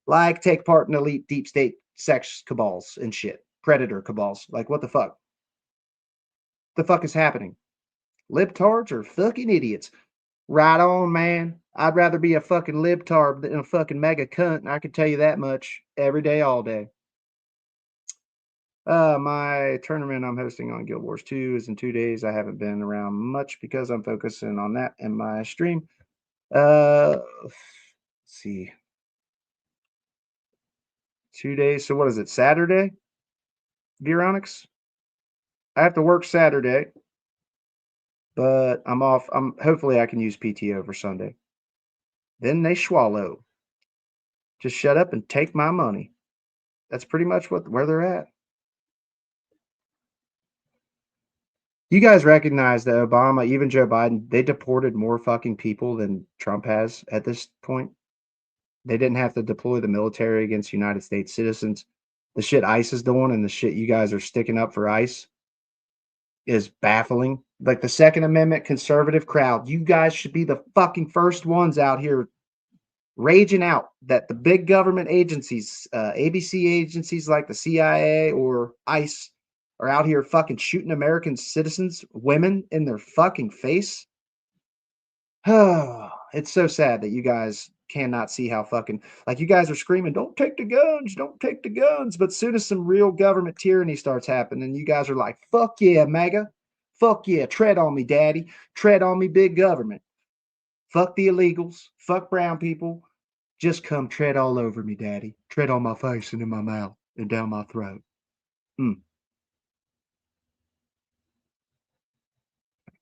like take part in elite deep state sex cabals and shit, predator cabals. Like, what the fuck? The fuck is happening? Libtards are fucking idiots. Right on, man. I'd rather be a fucking libtard than a fucking mega cunt. I can tell you that much every day, all day. My tournament I'm hosting on Guild Wars 2 is in 2 days. I haven't been around much because I'm focusing on that in my stream. Let's see. 2 days. So what is it? Saturday? Veronix? I have to work Saturday, but I'm off. Hopefully I can use PTO for Sunday. then they swallow. Just shut up and take my money. That's pretty much where they're at. You guys recognize that Obama, even Joe Biden, they deported more fucking people than Trump has at this point. They didn't have to deploy the military against United States citizens. The shit ICE is doing and the shit you guys are sticking up for ICE is baffling. Like the Second Amendment conservative crowd, you guys should be the fucking first ones out here raging out that the big government agencies, ABC agencies like the CIA or ICE, are out here fucking shooting American citizens, women, in their fucking face. It's so sad that you guys cannot see how fucking, like, you guys are screaming, don't take the guns, don't take the guns. But soon as some real government tyranny starts happening, you guys are like, fuck yeah, MAGA. Fuck yeah, tread on me, daddy. Tread on me, big government. Fuck the illegals. Fuck brown people. Just come tread all over me, daddy. Tread on my face and in my mouth and down my throat.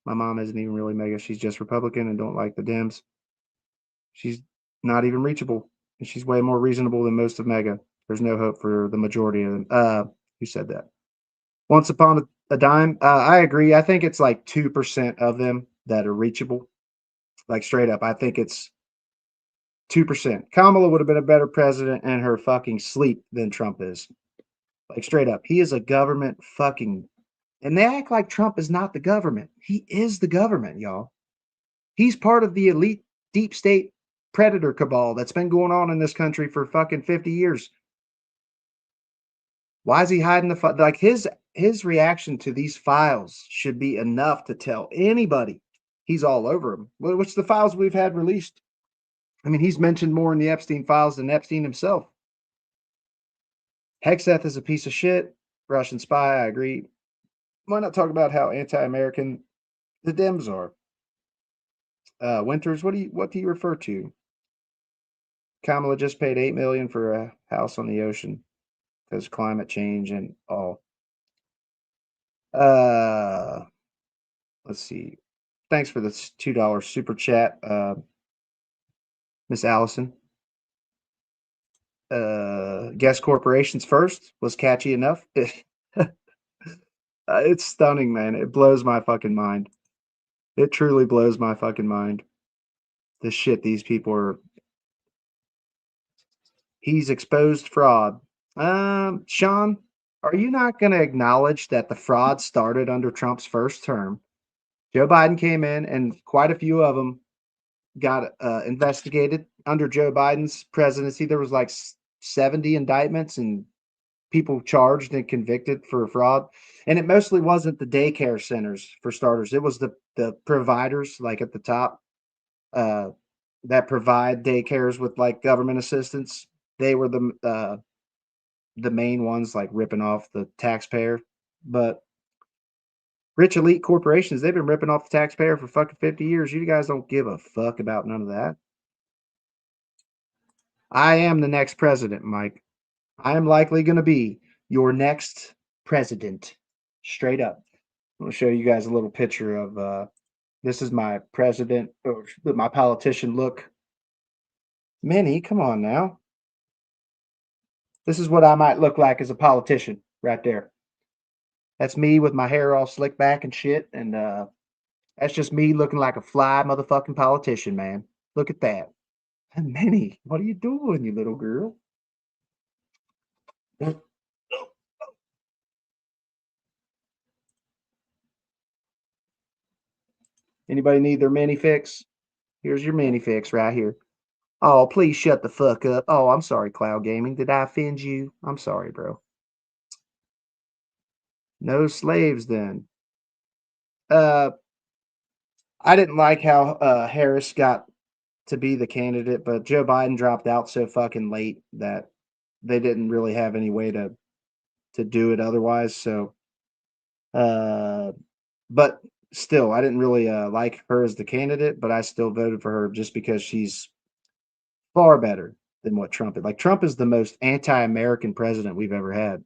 My mom isn't even really MAGA. She's just Republican and don't like the Dems. She's not even reachable. And she's way more reasonable than most of MAGA. There's no hope for the majority of them. Who said that? Once upon a dime. I agree. I think it's like 2% of them that are reachable. Like straight up. I think it's 2%. Kamala would have been a better president in her fucking sleep than Trump is. Like straight up. He is a government fucking, and they act like Trump is not the government. He is the government, y'all. He's part of the elite deep state predator cabal that's been going on in this country for fucking 50 years. Why is he hiding the like his reaction to these files should be enough to tell anybody he's all over them. Which the files we've had released. I mean, he's mentioned more in the Epstein files than Epstein himself. Hexeth is a piece of shit. Russian spy, I agree. Why not talk about how anti-American the Dems are? Winters, what do you refer to? Kamala just paid $8 million for a house on the ocean because climate change and all. Let's see. Thanks for the $2 super chat, Miss Allison. Guess corporations first was catchy enough. It's stunning, man. It blows my fucking mind. It truly blows my fucking mind. The shit these people are. He's exposed fraud. Sean, are you not going to acknowledge that the fraud started under Trump's first term? Joe Biden came in and quite a few of them got investigated under Joe Biden's presidency. There was like 70 indictments and people charged and convicted for fraud. And it mostly wasn't the daycare centers, for starters. It was the providers, like at the top, that provide daycares with like government assistance. They were the main ones, like ripping off the taxpayer. But rich elite corporations, they've been ripping off the taxpayer for fucking 50 years. You guys don't give a fuck about none of that. I am the next president, Mike. I am likely going to be your next president. Straight up. I'm going to show you guys a little picture of this is my president, or my politician look. Minnie, come on now. This is what I might look like as a politician right there. That's me with my hair all slicked back and shit. And that's just me looking like a fly motherfucking politician, man. Look at that. And Minnie, what are you doing, you little girl? Anybody need their mini fix? Here's your mini fix right here. Oh, please shut the fuck up. Oh, I'm sorry, Cloud Gaming. Did I offend you? I'm sorry, bro. No slaves then. I didn't like how Harris got to be the candidate, but Joe Biden dropped out so fucking late that they didn't really have any way to do it otherwise. So, but still, I didn't really like her as the candidate, but I still voted for her just because she's far better than what Trump is. Like, Trump is the most anti-American president we've ever had.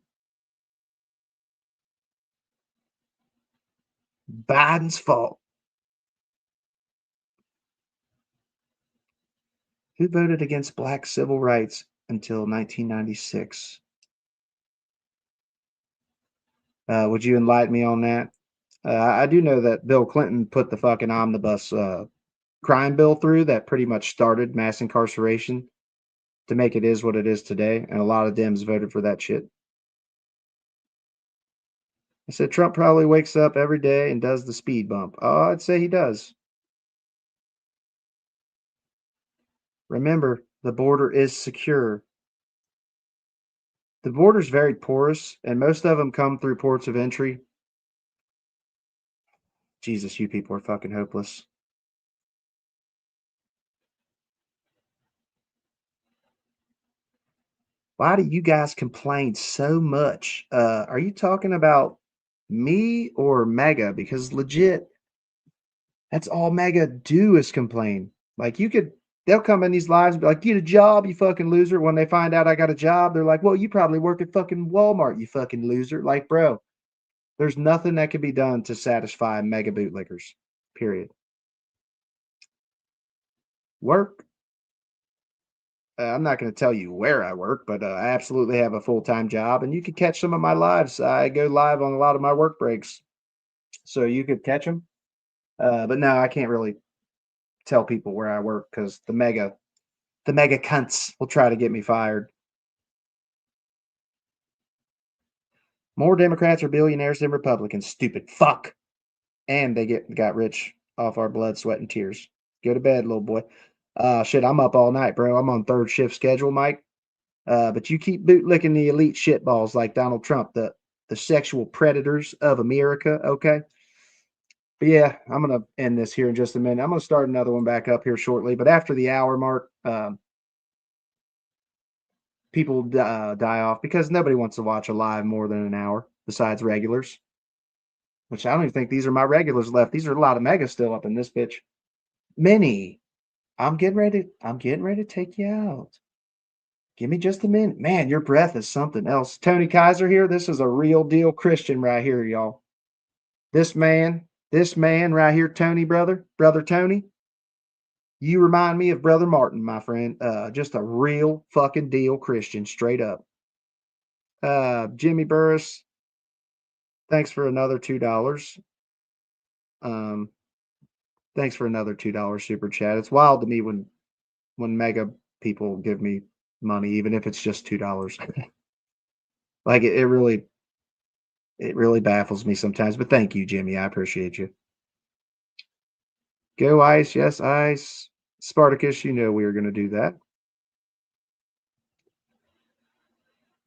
Biden's fault. Who voted against black civil rights until 1996? Would you enlighten me on that? I do know that Bill Clinton put the fucking omnibus crime bill through that pretty much started mass incarceration to make it is what it is today, and a lot of Dems voted for that shit. I said Trump probably wakes up every day and does the speed bump. Oh, I'd say he does. Remember, the border is secure. The border's very porous, and most of them come through ports of entry. Jesus, you people are fucking hopeless. Why do you guys complain so much? Are you talking about me or MAGA? Because legit, that's all MAGA do is complain. Like they'll come in these lives and be like, get a job, you fucking loser. When they find out I got a job, they're like, well, you probably work at fucking Walmart, you fucking loser. Like, bro, there's nothing that can be done to satisfy MAGA bootlickers, period. Work. I'm not going to tell you where I work, but I absolutely have a full-time job, and you could catch some of my lives. I go live on a lot of my work breaks, so you could catch them. But no, I can't really tell people where I work because the mega cunts will try to get me fired. More Democrats are billionaires than Republicans. Stupid fuck. And they got rich off our blood, sweat, and tears. Go to bed, little boy. Shit, I'm up all night, bro. I'm on third shift schedule, Mike. But you keep bootlicking the elite shitballs like Donald Trump, the sexual predators of America, okay? But yeah, I'm going to end this here in just a minute. I'm going to start another one back up here shortly. But after the hour mark, people die off because nobody wants to watch a live more than an hour besides regulars. Which I don't even think these are my regulars left. These are a lot of megas still up in this bitch. Minnie, I'm getting ready to take you out. Give me just a minute. Man, your breath is something else. Tony Kaiser here. This is a real deal Christian right here, y'all. This man right here, Tony, brother Tony. You remind me of Brother Martin, my friend. Just a real fucking deal Christian, straight up. Jimmy Burris, thanks for another $2. Thanks for another $2 super chat. It's wild to me when mega people give me money, even if it's just $2. Like it really baffles me sometimes. But thank you, Jimmy. I appreciate you. Go Ice, yes, Ice. Spartacus, you know we were going to do that.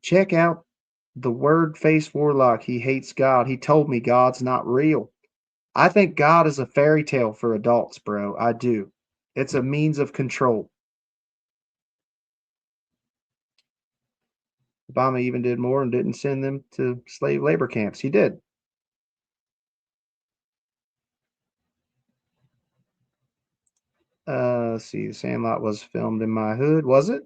Check out the word face warlock. He hates God. He told me God's not real. I think God is a fairy tale for adults, bro. I do. It's a means of control. Obama even did more and didn't send them to slave labor camps. He did. Let's see. The Sandlot was filmed in my hood. Was it?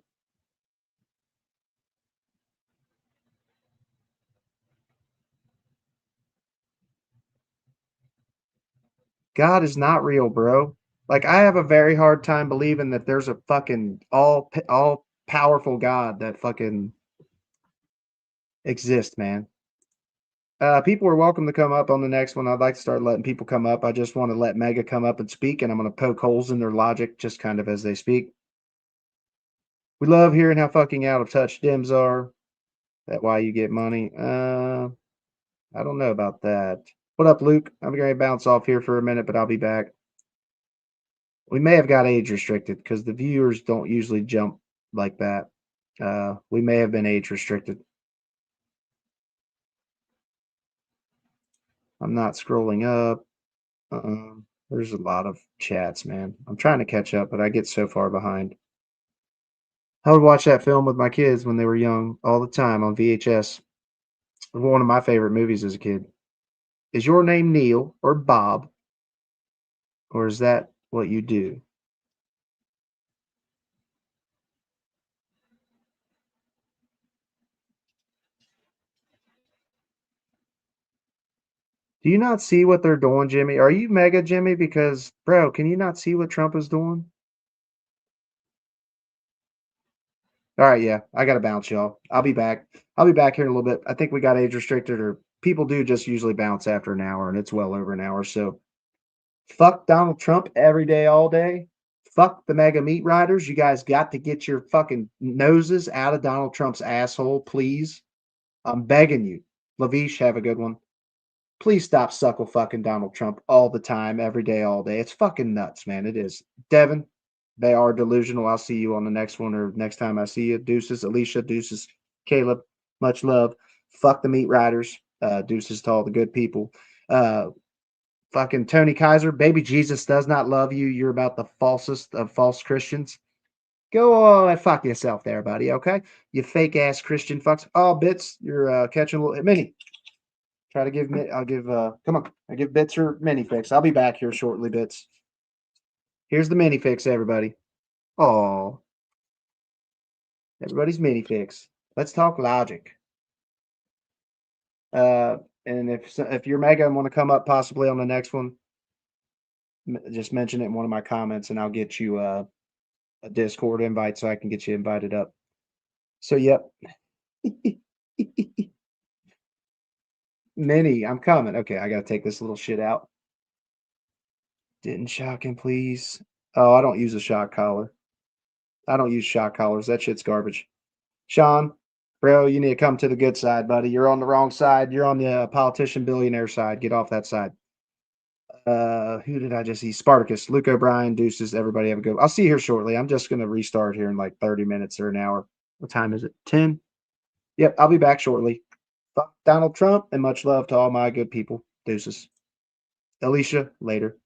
God is not real, bro. Like I have a very hard time believing that there's a fucking all powerful God that fucking exists, man. People are welcome to come up on the next one. I'd like to start letting people come up. I just want to let Mega come up and speak, and I'm going to poke holes in their logic just kind of as they speak. We love hearing how fucking out of touch Dems are. That why you get money. I don't know about that. What up, Luke? I'm going to bounce off here for a minute, but I'll be back. We may have got age restricted because the viewers don't usually jump like that. We may have been age restricted. I'm not scrolling up. There's a lot of chats, man. I'm trying to catch up, but I get so far behind. I would watch that film with my kids when they were young all the time on VHS. One of my favorite movies as a kid. Is your name Neil or Bob? Or is that what you do? Do you not see what they're doing, Jimmy? Are you mega, Jimmy? Because, bro, can you not see what Trump is doing? All right, yeah, I gotta bounce, y'all. I'll be back. I'll be back here in a little bit. I think we got age restricted, or people do just usually bounce after an hour, and it's well over an hour. So fuck Donald Trump every day, all day. Fuck the mega meat riders. You guys got to get your fucking noses out of Donald Trump's asshole, please. I'm begging you. Lavish, have a good one. Please stop suckle fucking Donald Trump all the time, every day, all day. It's fucking nuts, man. It is. Devin, they are delusional. I'll see you on the next one or next time I see you. Deuces, Alicia, deuces, Caleb, much love. Fuck the meat riders. Deuces to all the good people. Fucking Tony Kaiser, baby Jesus does not love you. You're about the falsest of false Christians. Go and fuck yourself there, buddy, okay? You fake ass Christian fucks. Oh, Bits, you're catching a little mini. Try to give me. I'll give. Come on. I give Bits her mini fix. I'll be back here shortly, Bits. Here's the mini fix, everybody. Oh, everybody's mini fix. Let's talk logic. And if you're mega and want to come up possibly on the next one, just mention it in one of my comments, and I'll get you a Discord invite so I can get you invited up. So, yep. Mini, I'm coming. Okay, I gotta take this little shit out. Didn't shock him, please. Oh, I don't use a shock collar. I don't use shock collars. That shit's garbage. Sean, bro, you need to come to the good side, buddy. You're on the wrong side. You're on the politician billionaire side. Get off that side. Who did I just see? Spartacus, Luke O'Brien, Deuces. Everybody have a good. I'll see you here shortly. I'm just gonna restart here in like 30 minutes or an hour. What time is it? 10. Yep, I'll be back shortly. Fuck Donald Trump, and much love to all my good people. Deuces. Alicia, later.